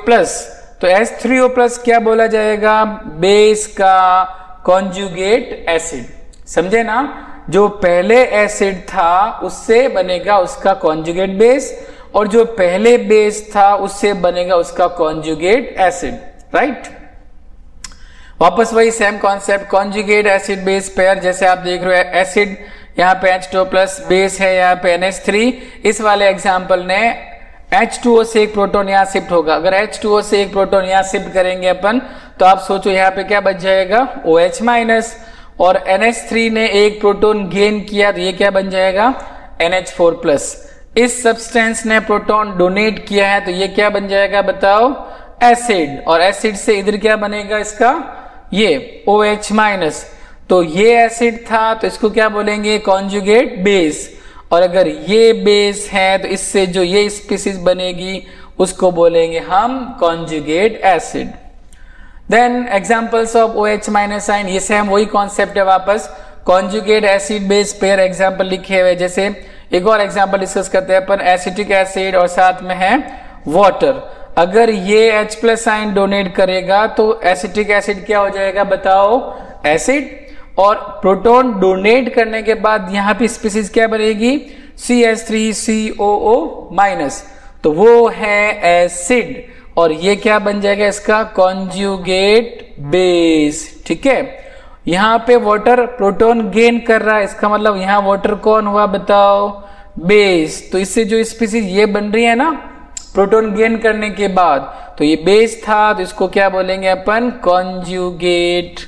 तो H3O+ क्या बोला जाएगा, बेस का कॉन्जुगेट एसिड। समझे ना, जो पहले एसिड था उससे बनेगा उसका कॉन्जुगेट बेस, और जो पहले बेस था उससे बनेगा उसका कॉन्जुगेट एसिड, राइट। वापस वही same concept, conjugate acid base pair. जैसे आप देख रहे हो एसिड यहाँ पे H2O+, बेस है यहाँ पे NH3। इस वाले एग्जाम्पल ने H2O से एक प्रोटॉन यहाँ शिफ्ट होगा। अगर H2O से एक प्रोटॉन यहाँ शिफ्ट करेंगे अपन, तो आप सोचो यहाँ पे क्या बच जाएगा, OH-। और NH3 ने एक प्रोटॉन गेन किया तो ये क्या बन जाएगा, NH4+। इस सब्सटेंस ने प्रोटॉन डोनेट किया है तो ये क्या बन जाएगा बताओ, एसिड। और एसिड से इधर क्या बनेगा इसका, ये OH-। तो ये एसिड था तो इसको क्या बोलेंगे, कॉन्जुगेट बेस। और अगर ये बेस है तो इससे जो ये स्पीसीज बनेगी उसको बोलेंगे हम conjugate acid. Then examples of OH- ion, ये सेम वही कॉन्सेप्ट है, वापस conjugate acid base pair example लिखे हुए। जैसे एक और एग्जांपल डिस्कस करते हैं अपन, एसिटिक एसिड और साथ में है वाटर। अगर ये H+ आयन डोनेट करेगा तो एसिटिक एसिड क्या हो जाएगा बताओ, एसिड। और प्रोटॉन डोनेट करने के बाद यहाँ पे स्पीसीज क्या बनेगी, CH3COO-, तो वो है एसिड। और ये क्या बन जाएगा इसका कॉन्जुगेट बेस, ठीक है। यहाँ पे वाटर प्रोटॉन गेन कर रहा है, इसका मतलब यहाँ वाटर कौन हुआ बताओ, बेस। तो इससे जो स्पीसीज ये बन रही है ना प्रोटॉन गेन करने के बाद, तो ये बेस था तो इसको क्या बोलेंगे अपन, कॉन्जुगेट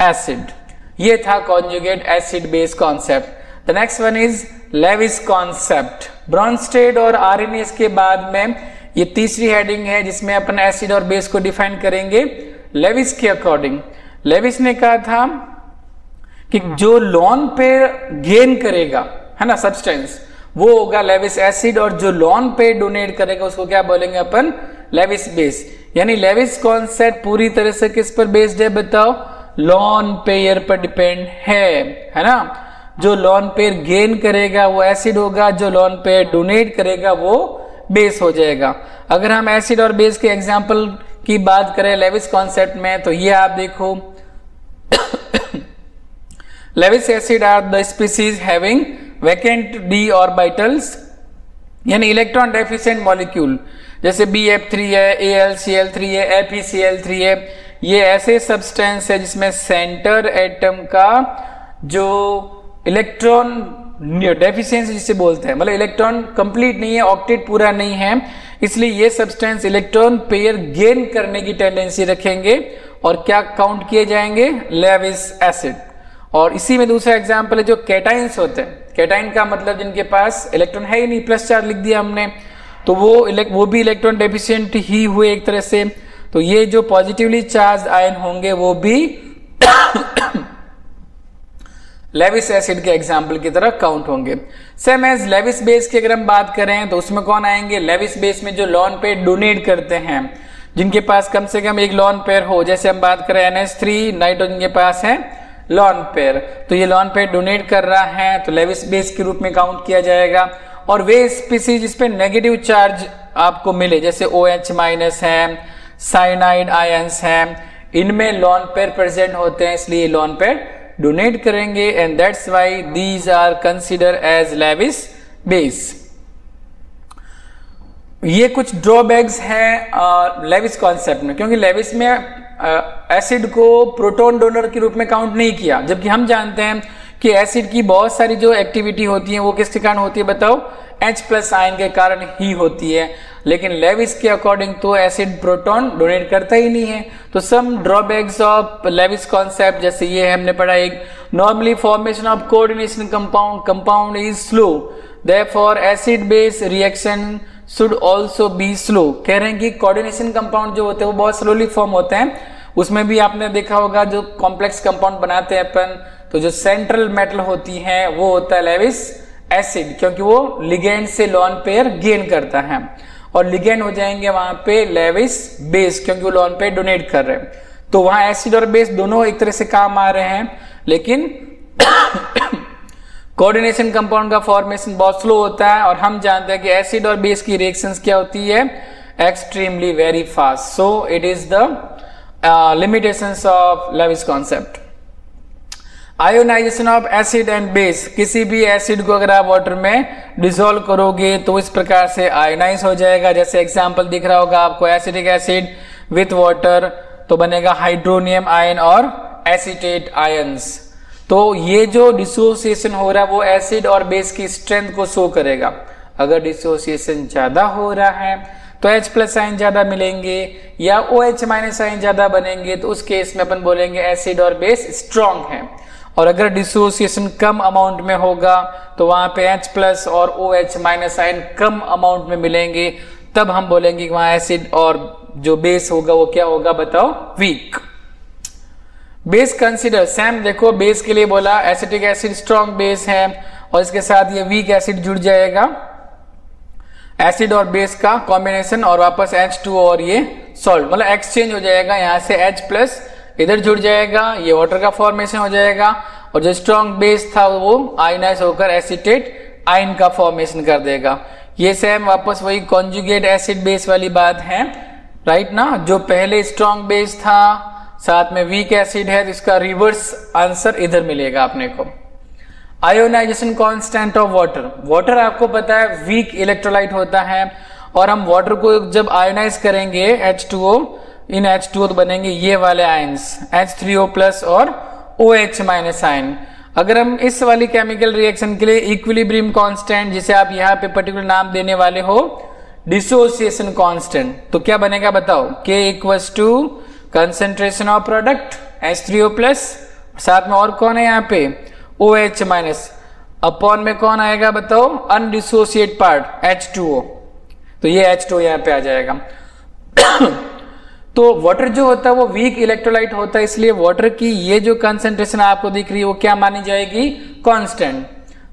एसिड। ये था conjugate acid base concept. The next one is Lewis concept. Bronsted और आर्हेनियस के बाद में ये तीसरी हेडिंग है जिसमें अपन एसिड और बेस को डिफाइन करेंगे लेविस के अकॉर्डिंग। लेविस ने कहा था कि जो लॉन पेयर गेन करेगा है ना सब्सटेंस, वो होगा लेविस एसिड, और जो लॉन पेयर डोनेट करेगा उसको क्या बोलेंगे अपन, लेविस बेस। यानी लेविस कॉन्सेप्ट पूरी तरह से किस पर बेस्ड है बताओ, लॉन पेयर पर डिपेंड है ना। जो लॉन पेयर गेन करेगा वो एसिड होगा, जो लॉन पेयर डोनेट करेगा वो बेस हो जाएगा। अगर हम एसिड और बेस के एग्जांपल की बात करें लेविस कॉन्सेप्ट में, तो ये आप देखो Lewis acid are the species having vacant d orbitals, यानी इलेक्ट्रॉन डेफिशिएंट मॉलिक्यूल। जैसे BF3 है, AlCl3 है, FeCl3 है। ये ऐसे सब्सटेंस है जिसमें सेंटर एटम का जो इलेक्ट्रॉन डेफिशिएंसी जिसे बोलते हैं, मतलब इलेक्ट्रॉन कंप्लीट नहीं है, ऑक्टेट पूरा नहीं है, इसलिए ये सब्सटेंस इलेक्ट्रॉन पेयर गेन करने की टेंडेंसी रखेंगे और क्या काउंट किए जाएंगे, लेविस एसिड। और इसी में दूसरा एग्जांपल है जो कैटाइंस होते हैं। कैटाइन का मतलब जिनके पास इलेक्ट्रॉन है ही नहीं, प्लस चार्ज लिख दिया हमने, तो वो भी इलेक्ट्रॉन डेफिशिएंट ही हुए एक तरह से। तो ये जो पॉजिटिवली चार्ज आयन होंगे वो भी लेविस एसिड के एग्जाम्पल की तरह काउंट होंगे। सेम एज लेविस बेस की अगर हम बात करें तो उसमें कौन आएंगे, लेविस बेस में जो लॉन पेयर डोनेट करते हैं, जिनके पास कम से कम एक लॉन पेयर हो। जैसे हम बात करें NH3, नाइट्रोजन के पास है लॉन पेयर, तो ये लॉन पेयर डोनेट कर रहा है तो लेविस बेस के रूप में काउंट किया जाएगा। और वे स्पीसीज जिसपे नेगेटिव चार्ज आपको मिले, जैसे OH- है, साइनाइड आयंस हैं, इनमें लॉन पेयर प्रेजेंट होते हैं, इसलिए लॉन पेयर डोनेट करेंगे, and that's why these are consider as Lewis base. ये कुछ ड्रॉबैक्स हैं लेविस कॉन्सेप्ट में, क्योंकि लेविस में एसिड को प्रोटॉन डोनर के रूप में काउंट नहीं किया, जबकि हम जानते हैं कि एसिड की बहुत सारी जो एक्टिविटी होती है वो किसके कारण होती है बताओ, H+ आयन के कारण ही होती है। लेकिन लेविस के अकॉर्डिंग तो एसिड प्रोटॉन डोनेट करता ही नहीं है। तो सम ड्रॉबैक्स ऑफ लेविस कॉन्सेप्ट, जैसे ये हमने पढ़ा, एक normally formation of coordination compound is slow, therefore acid base reaction should also be slow. कह रहे हैं कि कोऑर्डिनेशन कंपाउंड जो होते हैं वो बहुत स्लोली फॉर्म होते हैं। उसमें भी आपने देखा होगा जो कॉम्प्लेक्स कंपाउंड बनाते हैं अपन, तो जो सेंट्रल मेटल होती है वो होता है लेविस एसिड, क्योंकि वो लिगेंड से लॉन पेयर गेन करता है, और लिगेंड हो जाएंगे वहां पे लेविस बेस, क्योंकि वो लॉन पेयर डोनेट कर रहे हैं। तो वहां एसिड और बेस दोनों एक तरह से काम आ रहे हैं, लेकिन कोऑर्डिनेशन कंपाउंड का फॉर्मेशन बहुत स्लो होता है, और हम जानते हैं कि एसिड और बेस की रिएक्शंस क्या होती है, extremely very fast. So it is the limitations of Lewis concept. Ionization of acid and base, किसी भी एसिड को अगर आप वाटर में डिसॉल्व करोगे तो इस प्रकार से आयोनाइज हो जाएगा। जैसे एग्जांपल दिख रहा होगा आपको, एसिटिक एसिड विथ वाटर, तो बनेगा हाइड्रोनियम आयन और एसीटेट आयंस। तो ये जो डिसोसिएशन हो रहा है वो एसिड और बेस की स्ट्रेंथ को शो करेगा। अगर डिसोसिएशन ज्यादा हो रहा है तो H+ आयन ज्यादा मिलेंगे, या OH- आयन ज्यादा बनेंगे, तो उस केस में अपन बोलेंगे एसिड और बेस स्ट्रॉन्ग है। और अगर डिसोसिएशन कम अमाउंट में होगा तो वहां पे H+ और OH- आयन कम अमाउंट में मिलेंगे, तब हम बोलेंगे कि वहां एसिड और जो बेस होगा वो क्या होगा बताओ, वीक। बेस कंसिडर, सैम देखो बेस के लिए बोला एसिटिक एसिड स्ट्रॉन्ग बेस है, और इसके साथ ये वीक एसिड जुड़ जाएगा, एसिड और बेस का कॉम्बिनेशन, और वापस H2 और ये सॉल्ट, मतलब एक्सचेंज हो जाएगा, यहां से H+ इधर जुड़ जाएगा, ये वाटर का फॉर्मेशन हो जाएगा, और जो स्ट्रॉन्ग बेस था वो आयनाइज होकर एसीटेट आयन का फॉर्मेशन कर देगा। ये सेम वापस वही कॉन्जुगेट एसिड बेस वाली बात है, राइट ना, जो पहले स्ट्रॉन्ग बेस था साथ में वीक एसिड है, तो इसका रिवर्स आंसर इधर मिलेगा अपने को। Ionization constant of water, water आपको पता है वीक इलेक्ट्रोलाइट होता है, और हम वाटर को जब आयोनाइज करेंगे H2O इन H2O तो बनेंगे ये वाले आयंस H3O+ और OH- आयन। अगर हम इस वाली केमिकल रिएक्शन के लिए इक्विलिब्रियम कांस्टेंट, जिसे आप यहाँ पे पर्टिकुलर नाम देने वाले हो डिसोसिएशन कांस्टेंट, तो क्या बनेगा बताओ, K = concentration of product H3O+, साथ में और कौन है यहाँ पे OH-, अपॉन में कौन आएगा बताओ, अनडिसोसिएट पार्ट H2O, तो ये H2O यहाँ पे आ जाएगा। तो वाटर जो होता है वो वीक इलेक्ट्रोलाइट होता है, इसलिए वाटर की ये जो कंसेंट्रेशन आपको दिख रही है वो क्या मानी जाएगी, कांस्टेंट।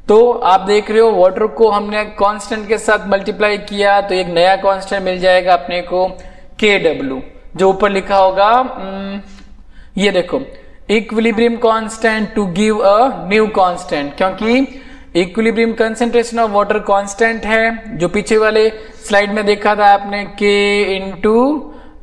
तो आप देख रहे हो वाटर को हमने कांस्टेंट के साथ मल्टीप्लाई किया तो एक नया कांस्टेंट मिल जाएगा अपने को KW, जो ऊपर लिखा होगा, ये देखो equilibrium constant to give a new constant, क्योंकि equilibrium concentration of water constant है, जो पीछे वाले स्लाइड में देखा था आपने K ×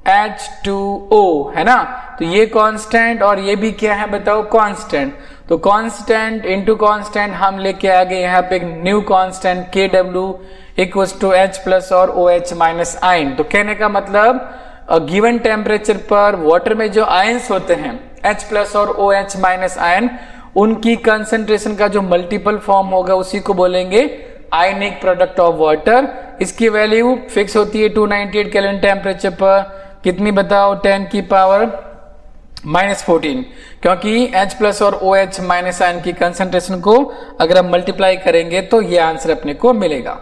H2O है ना, तो ये कांस्टेंट और ये भी क्या है बताओ, कांस्टेंट। तो कांस्टेंट इनटू कांस्टेंट हम लेके आ गए यहाँ पे एक न्यू कांस्टेंट KW = H+ और OH- आयन। तो कहने का मतलब गिवन टेम्परेचर पर वाटर में जो आयंस होते हैं H+ और OH- आयन, उनकी कंसंट्रेशन का जो मल्टीपल फॉर्म होगा उसी को बोलेंगे आयनिक प्रोडक्ट ऑफ वाटर। इसकी वैल्यू फिक्स होती है 298 केल्विन टेम्परेचर पर, कितनी बताओ, 10⁻⁻14, क्योंकि H+ और OH- आयन की कंसंट्रेशन को अगर हम मल्टीप्लाई करेंगे तो ये आंसर अपने को मिलेगा।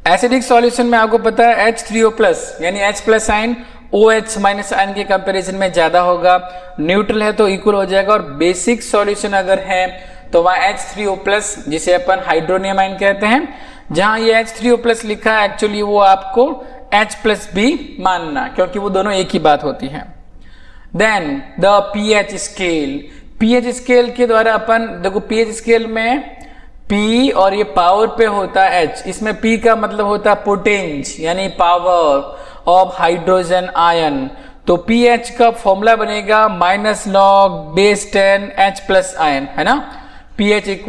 एसिडिक सॉल्यूशन में आपको पता है H3O+ यानी H+ आयन OH- आयन के कंपैरिजन में ज्यादा होगा, न्यूट्रल है तो इक्वल हो जाएगा, और बेसिक सॉल्यूशन अगर है तो वहां H3O+, जिसे अपन हाइड्रोनियम आयन कहते हैं, जहां ये H3O+ लिखा है एक्चुअली वो आपको H+ भी मानना, क्योंकि वो दोनों एक ही बात होती है। Then the pH scale, pH scale के द्वारा अपन देखो, pH स्केल में P और ये पावर पे होता है H, इसमें P का मतलब होता है पोटेंज यानी पावर ऑफ हाइड्रोजन आयन। तो pH का फॉर्मूला बनेगा -log base 10 H+ आयन, है ना, pH =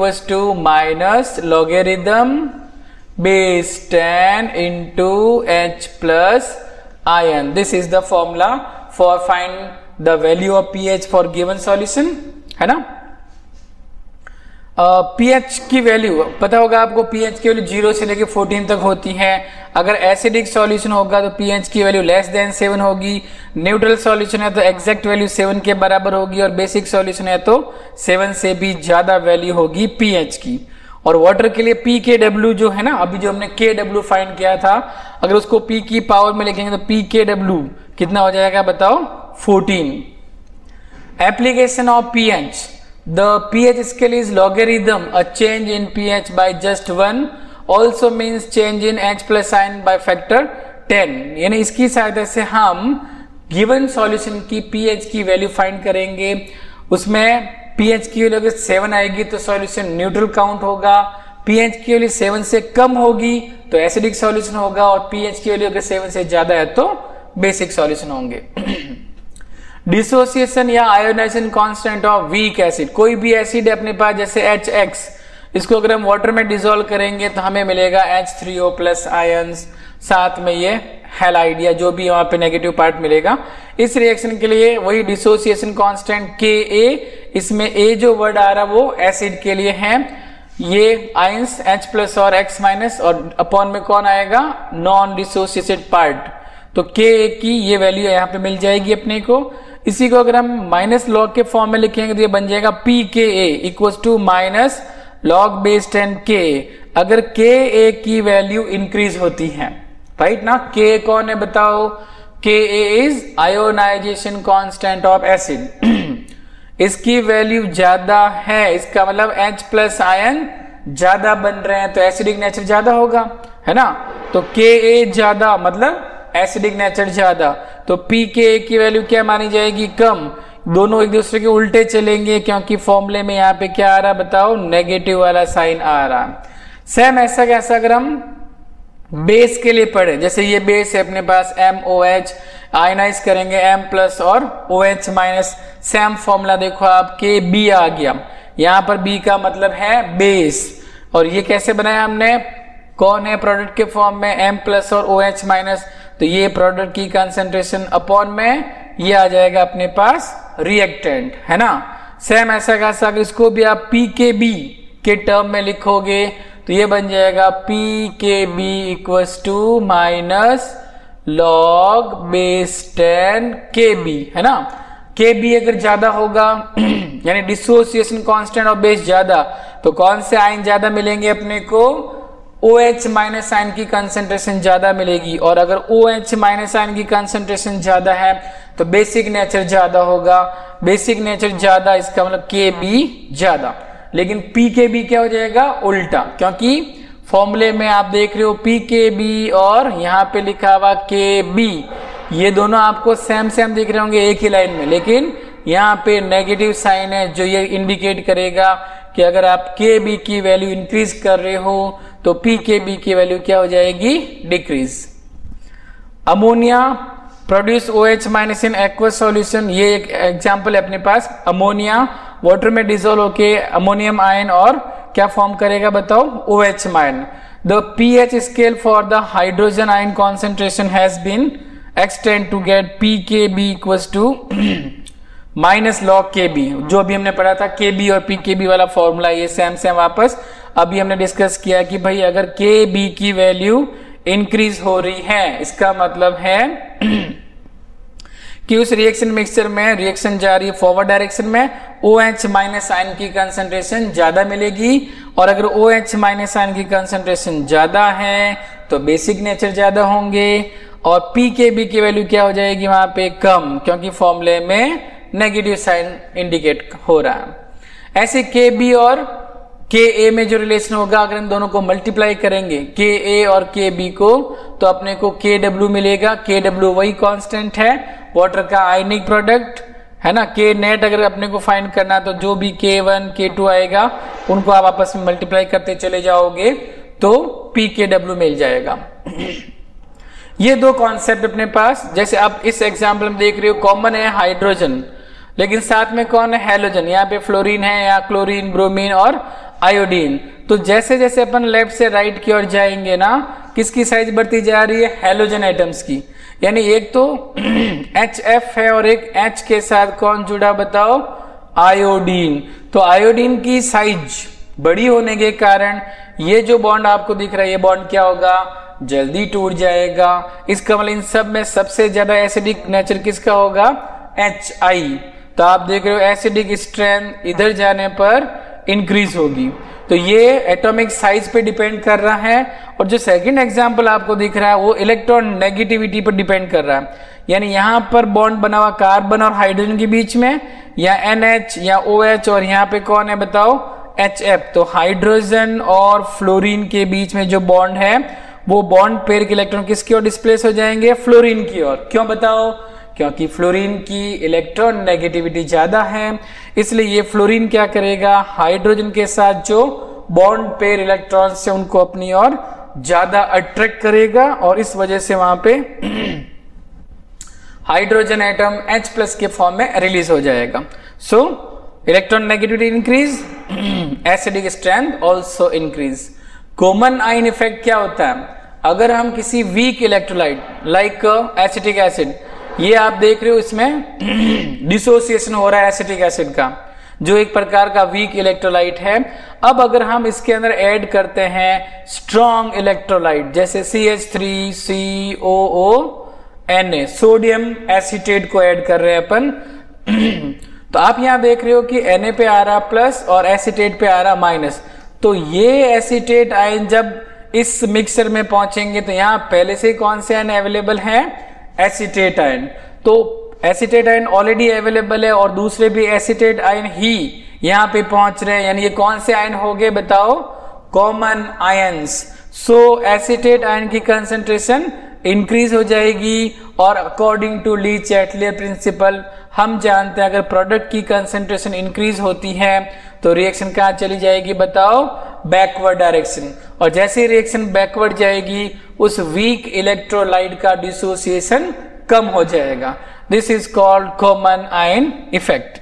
-logarithm base 10 into H+ ion. This is the formula for find the value of pH for given solution, है ना। पीएच की वैल्यू पता होगा आपको, पीएच की वैल्यू 0 से लेकर 14 तक होती है। अगर एसिडिक सॉल्यूशन होगा तो पीएच की वैल्यू लेस देन 7 होगी, न्यूट्रल सॉल्यूशन है तो एग्जैक्ट वैल्यू 7 के बराबर होगी, और बेसिक सॉल्यूशन है तो 7 से भी ज्यादा वैल्यू होगी पीएच की। और वाटर के लिए पी के डब्ल्यू जो है ना, अभी जो हमने के डब्ल्यू फाइंड किया था, अगर उसको पी की पावर में लिखेंगे तो पी के डब्ल्यू कितना हो जाएगा बताओ, 14। Application of pH, the pH scale is logarithm. A change in pH by just 1 also means change in H plus ion by factor 10। यानी इसकी सहायता से हम गिवन सॉल्यूशन की pH की वैल्यू फाइंड करेंगे। उसमें pH की वैल्यू अगर 7 आएगी तो सॉल्यूशन न्यूट्रल काउंट होगा, pH की वैल्यू 7 से कम होगी तो एसिडिक सॉल्यूशन होगा, और pH की वैल्यू अगर 7 से ज्यादा है तो बेसिक सॉल्यूशन होंगे। डिसोसिएशन या ionization constant of weak acid, कोई भी एसिड है अपने पास जैसे HX, इसको अगर हम वाटर में डिसॉल्व करेंगे तो हमें मिलेगा H3O प्लस आयंस, साथ में ये हैलाइड या जो भी वहां पे नेगेटिव पार्ट मिलेगा। इस रिएक्शन के लिए वही डिसोसिएशन कांस्टेंट Ka, इसमें A जो वर्ड आ रहा है वो एसिड के लिए है, ये आयंस H प्लस और X माइनस, और अपॉन में कौन आएगा, नॉन डिसोसिएटेड पार्ट, तो Ka की ये वैल्यू यहाँ पे मिल जाएगी अपने को। इसी को अगर हम माइनस लॉग के फॉर्म में लिखेंगे तो ये बन जाएगा pKa equals to minus log base 10 Ka। अगर Ka की वैल्यू इंक्रीज होती है, राइट ना, Ka कौन है बताओ, Ka is ionization constant of acid, इसकी वैल्यू ज्यादा है, इसका मतलब H प्लस आयन ज्यादा बन रहे हैं तो एसिडिक नेचर ज्यादा होगा, है ना। तो Ka ज्यादा मतलब एसिडिक नेचर ज्यादा, तो pKa की वैल्यू क्या मानी जाएगी, कम। दोनों एक दूसरे के उल्टे चलेंगे क्योंकि फॉर्मूले में यहाँ पे क्या आ रहा है बताओ, नेगेटिव वाला साइन आ रहा है। सेम ऐसा कैसा अगर हम बेस के लिए पढ़े, जैसे ये बेस है अपने पास MOH, आयनाइज करेंगे M प्लस और OH माइनस, सेम फॉर्मूला देखो आप, KB आ गया, यहाँ पर B का मतलब है बेस, और ये कैसे बनाया हमने, कौन है प्रोडक्ट के फॉर्म में M प्लस और OH माइनस, तो ये प्रोडक्ट की कंसंट्रेशन अपॉन में ये आ जाएगा अपने पास रिएक्टेंट, है ना। सेम ऐसा कैसा अगर इसको भी आप pKb के टर्म में लिखोगे तो ये बन जाएगा pKb equals to minus log base 10 Kb, है ना। Kb अगर ज्यादा होगा यानी डिसोसिएशन कांस्टेंट ऑफ बेस ज्यादा, तो कौन से आयन ज्यादा मिलेंगे अपने को, OH माइनस आयन की कंसंट्रेशन ज्यादा मिलेगी, और अगर OH माइनस आयन की कंसंट्रेशन ज्यादा है तो बेसिक नेचर ज्यादा होगा, बेसिक नेचर ज्यादा इसका मतलब Kb ज्यादा। लेकिन pKb क्या हो जाएगा, उल्टा, क्योंकि फॉर्मूले में आप देख रहे हो pKb और यहाँ पे लिखा हुआ Kb, ये दोनों आपको सेम सेम दिख रहे होंगे एक ही लाइन में, लेकिन यहाँ पे नेगेटिव साइन है जो ये इंडिकेट करेगा कि अगर आप Kb की वैल्यू इंक्रीज कर रहे हो तो pKb की वैल्यू क्या हो जाएगी, decrease. Ammonia produce OH minus in aqueous solution, ये एक एग्जांपल है अपने पास। अमोनिया वाटर में डिसॉल्व होके अमोनियम आयन और क्या फॉर्म करेगा बताओ, OH ion. The pH scale for the hydrogen ion concentration has been extend to get pKb equals to minus log Kb, जो भी हमने पढ़ा था Kb और pKb वाला फॉर्मूला ये सेम सेम वापस अभी हमने डिस्कस किया कि भाई अगर Kb की वैल्यू इंक्रीज हो रही है, इसका मतलब है कि उस रिएक्शन मिक्सचर में रिएक्शन जा रही है फॉरवर्ड डायरेक्शन में, OH माइनस आयन की कंसंट्रेशन ज्यादा मिलेगी, और अगर OH माइनस आयन की कंसंट्रेशन ज्यादा है तो बेसिक नेचर ज्यादा होंगे, और pKb की वैल्यू क्या हो जाएगी वहां पे, कम, क्योंकि फॉर्मूले में नेगेटिव साइन इंडिकेट हो रहा है। ऐसे Kb और Ka में जो रिलेशन होगा, अगर इन दोनों को मल्टीप्लाई करेंगे Ka और Kb को, तो अपने को Kw मिलेगा। Kw वही कांस्टेंट है, वाटर का आयनिक प्रोडक्ट, है ना। K नेट अगर अपने को फाइंड करना तो जो भी K1 K2 आएगा उनको आप आपस में मल्टीप्लाई करते चले जाओगे तो pKw मिल जाएगा। ये दो कॉन्सेप्ट अपने पास, जैसे आप इस एग्जाम्पल में देख रहे हो, कॉमन है हाइड्रोजन, लेकिन साथ में कौन है, हेलोजन। यहाँ पे फ्लोरीन है, या क्लोरीन, ब्रोमीन और आयोडीन। तो जैसे जैसे अपन लेफ्ट से राइट की ओर जाएंगे ना, किसकी साइज बढ़ती जा रही है, हेलोजन एटम्स की। यानी एक तो HF है और एक H के साथ कौन जुड़ा बताओ, आयोडीन। तो आयोडीन की साइज बड़ी होने के कारण ये जो बॉन्ड आपको दिख रहा है ये बॉन्ड क्या होगा, जल्दी टूट जाएगा। इसका मतलब इन सब में सबसे ज्यादा एसिडिक नेचर किसका होगा, HI। तो आप देख रहे हो एसिडिक स्ट्रेंथ इधर जाने पर इंक्रीज होगी। तो ये एटॉमिक साइज पे डिपेंड कर रहा है। और जो सेकंड एग्जांपल आपको दिख रहा है वो इलेक्ट्रॉन नेगेटिविटी पर डिपेंड कर रहा है। यानी यहां पर बॉन्ड बना हुआ कार्बन और हाइड्रोजन के बीच में, या NH या OH, और यहाँ पे कौन है बताओ, HF। तो हाइड्रोजन और फ्लोरीन के बीच में जो बॉन्ड है वो बॉन्ड पेयर के इलेक्ट्रॉन किसकी ओर डिस्प्लेस हो जाएंगे, फ्लोरीन की ओर। क्यों बताओ, क्योंकि फ्लोरीन की इलेक्ट्रॉन नेगेटिविटी ज्यादा है, इसलिए ये फ्लोरीन क्या करेगा, हाइड्रोजन के साथ जो बॉन्ड पेयर इलेक्ट्रॉन से उनको अपनी ओर ज्यादा अट्रैक्ट करेगा और इस वजह से वहां पे हाइड्रोजन एटम H+ के फॉर्म में रिलीज हो जाएगा। सो electron negativity increase, acidic strength also increase. Common ion effect क्या होता है, अगर हम किसी weak electrolyte like acetic acid, ये आप देख रहे हो इसमें डिसोसिएशन हो रहा है एसिटिक एसिड का, जो एक प्रकार का वीक इलेक्ट्रोलाइट है। अब अगर हम इसके अंदर ऐड करते हैं स्ट्रॉन्ग इलेक्ट्रोलाइट जैसे CH3COONA, सोडियम एसीटेट को ऐड कर रहे हैं अपन तो आप यहां देख रहे हो कि Na पे आ रहा प्लस और एसीटेट पे आ रहा माइनस। तो ये एसीटेट आयन जब इस मिक्सर में पहुंचेंगे तो यहां पहले से कौन से आयन अवेलेबल है, एसीटेट आयन। तो एसीटेट आयन ऑलरेडी अवेलेबल है और दूसरे भी एसीटेट आयन ही यहां पे पहुंच रहे हैं, यानी ये कौन से आयन हो गए बताओ, common ions. So acetate ion की कंसंट्रेशन इंक्रीज हो जाएगी और according to Le Chatelier principle हम जानते हैं अगर प्रोडक्ट की कंसंट्रेशन इंक्रीज होती है तो रिएक्शन कहां चली जाएगी बताओ, बैकवर्ड डायरेक्शन। और जैसे ही रिएक्शन बैकवर्ड जाएगी उस वीक इलेक्ट्रोलाइट का डिसोसिएशन कम हो जाएगा। This is called common ion effect.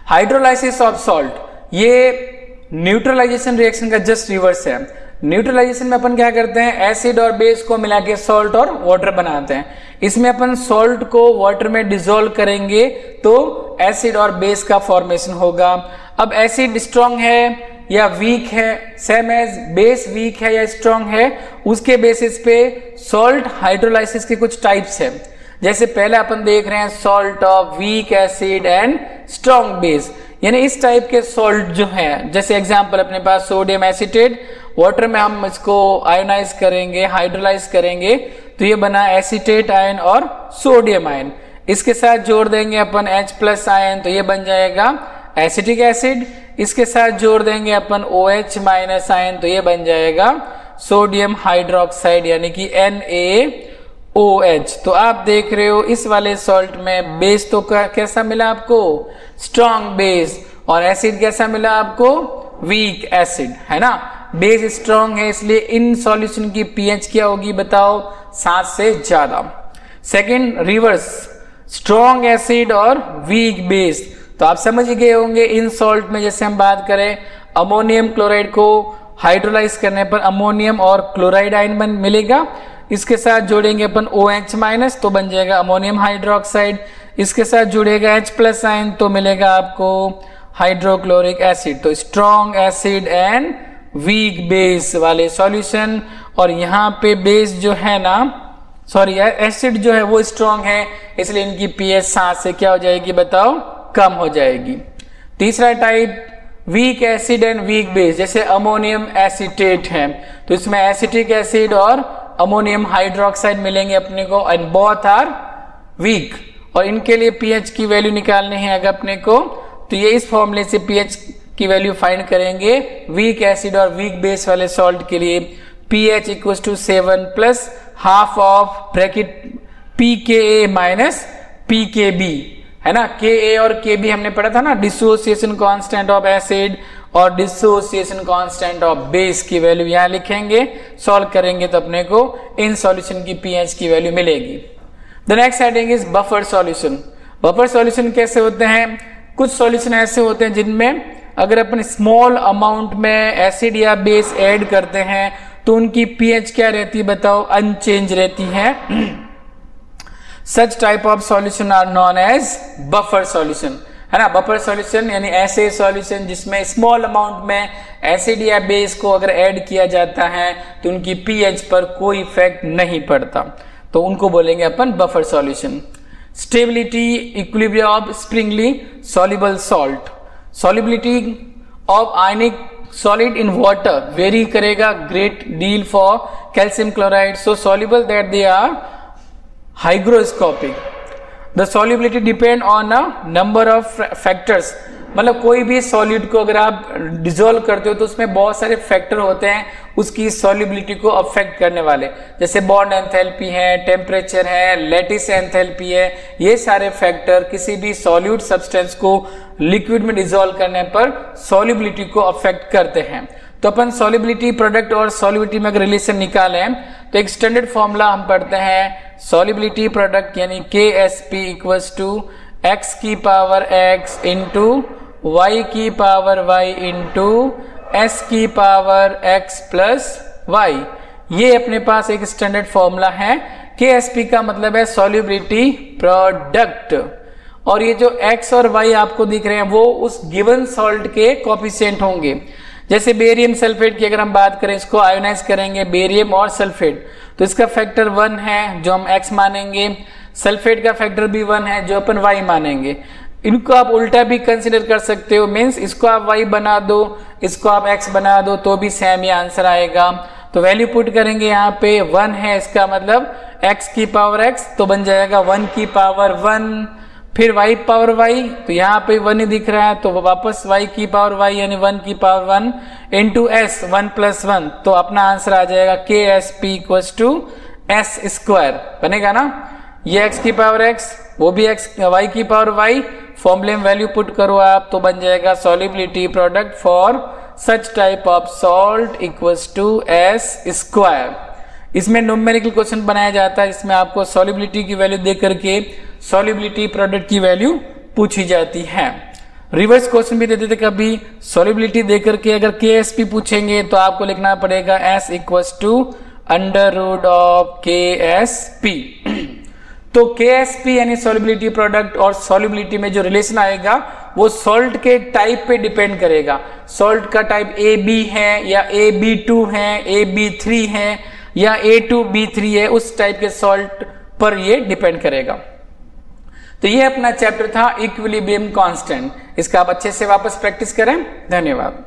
Hydrolysis of salt, ये न्यूट्रलाइजेशन रिएक्शन का जस्ट रिवर्स है। न्यूट्रलाइजेशन में अपन क्या करते हैं, एसिड और बेस को मिला के सॉल्ट और वाटर बनाते हैं। इसमें अपन सॉल्ट को वाटर में डिसॉल्व करेंगे तो एसिड और बेस का फॉर्मेशन होगा। अब एसिड स्ट्रांग है या वीक है, सेम एज बेस वीक है या स्ट्रांग है, उसके बेसिस पे सॉल्ट हाइड्रोलाइसिस के कुछ टाइप्स है। जैसे पहले अपन देख रहे हैं salt of weak acid and strong base, यानी इस टाइप के सॉल्ट जो है, जैसे एग्जांपल अपने पास सोडियम एसीटेट, वाटर में हम इसको आयोनाइज करेंगे, हाइड्रोलाइज करेंगे तो ये बना एसीटेट आयन और सोडियम आयन। इसके साथ जोड़ देंगे अपन H+ आयन तो ये बन जाएगा एसिटिक एसिड। इसके साथ जोड़ देंगे अपन OH- आयन तो ये बन जाएगा सोडियम हाइड्रोक्साइड यानी कि NaOH। तो आप देख रहे हो इस वाले सॉल्ट में बेस तो कैसा मिला आपको, स्ट्रॉन्ग बेस, और एसिड कैसा मिला आपको, वीक एसिड, है ना। बेस स्ट्रॉन्ग है इसलिए इन सॉल्यूशन की pH क्या होगी बताओ, 7 से ज्यादा। सेकंड रिवर्स, स्ट्रॉन्ग एसिड और वीक बेस, तो आप समझ गए होंगे इन सॉल्ट में जैसे हम बात करें अमोनियम क्लोराइड को हाइड्रोलाइज करने पर अमोनियम और क्लोराइड आयन मिलेगा। इसके साथ जोड़ेंगे अपन OH- तो बन जाएगा अमोनियम हाइड्रोक्साइड। इसके साथ जुड़ेगा H+ आयन तो मिलेगा आपको हाइड्रोक्लोरिक एसिड। तो strong acid and week base वाले सॉल्यूशन, और यहाँ पे बेस जो है ना, सॉरी एसिड जो है वो स्ट्रॉन्ग है इसलिए इनकी pH 7 से क्या हो जाएगी बताओ, कम हो जाएगी। तीसरा type weak acid and weak base, जैसे अमोनियम एसीटेट है तो इसमें एसिटिक एसिड और अमोनियम हाइड्रोक्साइड मिलेंगे अपने को, एंड बोथ आर वीक, और इनके लिए pH की वैल्यू निकालनी है अगर अपने को, तो ये इस फॉर्मूले से pH की वैल्यू फाइंड करेंगे वीक एसिड और वीक बेस वाले सॉल्ट के लिए। pH equal to 7 plus half of bracket pKa minus pKb, है ना। Ka और Kb हमने पढ़ा था ना, डिसोसिएशन कांस्टेंट ऑफ एसिड और डिसोसिएशन कांस्टेंट ऑफ बेस की वैल्यू यहाँ लिखेंगे, सॉल्व करेंगे तो अपने को इन सॉल्यूशन की pH की वैल्यू मिलेगी। The next heading is buffer solution. Buffer solution कैसे होते हैं, कुछ सॉल्यूशन ऐसे होते हैं जिनमें अगर अपन स्मॉल अमाउंट में एसिड या बेस ऐड करते हैं तो उनकी पीएच क्या रहती है बताओ, अनचेंज रहती है। Such type of solution are known as buffer solution, है ना। बफर सॉल्यूशन यानी ऐसे सॉल्यूशन जिसमें स्मॉल अमाउंट में एसिड या बेस को अगर ऐड किया जाता है तो उनकी पीएच पर कोई इफेक्ट नहीं पड़ता, तो उनको बोलेंगे अपन buffer solution. Stability equilibrium of sparingly soluble salt, solubility of ionic solid in water vary करेगा great deal for calcium chloride, so soluble that they are hygroscopic. The solubility depend on a number of factors, मतलब कोई भी solid को अगर आप dissolve करते हो तो उसमें बहुत सारे फैक्टर होते हैं उसकी सॉल्युबिलिटी को अफेक्ट करने वाले, जैसे बॉन्ड एंथैल्पी है, टेम्परेचर है, लैटिस एंथैल्पी है। ये सारे फैक्टर किसी भी सॉल्यूट सब्सटेंस को लिक्विड में डिसॉल्व करने पर सॉल्युबिलिटी को अफेक्ट करते हैं। तो अपन सॉल्युबिलिटी प्रोडक्ट और सॉल्युबिलिटी में अगर रिलेशन निकालें तो एक स्टैंडर्ड फॉर्मूला हम पढ़ते हैं, सॉल्युबिलिटी प्रोडक्ट यानी KSP इक्वल्स टू x की पावर x इंटू y की पावर y इंटू s की पावर x प्लस y। ये अपने पास एक स्टैंडर्ड फॉर्मूला है। KSP का मतलब है सॉल्युबिलिटी प्रोडक्ट, और ये जो x और y आपको दिख रहे हैं वो उस गिवन सॉल्ट के कोफिशिएंट होंगे। जैसे बेरियम सल्फेट की अगर हम बात करें, इसको आयोनाइज करेंगे बेरियम और सल्फेट, तो इसका फैक्टर 1 है जो हम x मानेंगे, सल्फेट का फैक्टर भी 1 है जो अपन y मानेंगे। इनको आप उल्टा भी कंसिडर कर सकते हो, मीन्स इसको आप y बना दो, इसको आप x बना दो, तो भी सेम ही आंसर आएगा। तो वैल्यू पुट करेंगे यहाँ पे 1 है, इसका मतलब x की पावर x, तो बन जाएगा 1 की पावर 1, फिर y पावर y, तो यहाँ पे 1 ही दिख रहा है तो वापस y की पावर y यानी 1 की पावर 1 इंटू s 1 प्लस 1, तो अपना आंसर आ जाएगा KSP equals to s square बनेगा ना। ये x की पावर x, वो भी y की पावर y, फॉर्मूले में वैल्यू पुट करो आप तो बन जाएगा solubility product for such type of salt equals to s square. इसमें न्यूमेरिकल क्वेश्चन बनाया जाता है जिसमें आपको सॉल्युबिलिटी की वैल्यू दे करके सॉल्युबिलिटी प्रोडक्ट की वैल्यू पूछी जाती है। रिवर्स क्वेश्चन भी देते थे कभी, सॉल्युबिलिटी दे करके अगर KSP पूछेंगे तो आपको लिखना पड़ेगा s equals to under root of KSP। तो KSP यानी सॉल्युबिलिटी प्रोडक्ट और सॉल्युबिलिटी में जो रिलेशन आएगा वो सॉल्ट के टाइप पे डिपेंड करेगा। सॉल्ट का टाइप AB है या AB2 है, AB3 है या A2B3 है, उस टाइप के सॉल्ट पर ये डिपेंड करेगा। तो ये अपना चैप्टर था इक्विलिब्रियम कांस्टेंट, इसका आप अच्छे से वापस प्रैक्टिस करें। धन्यवाद।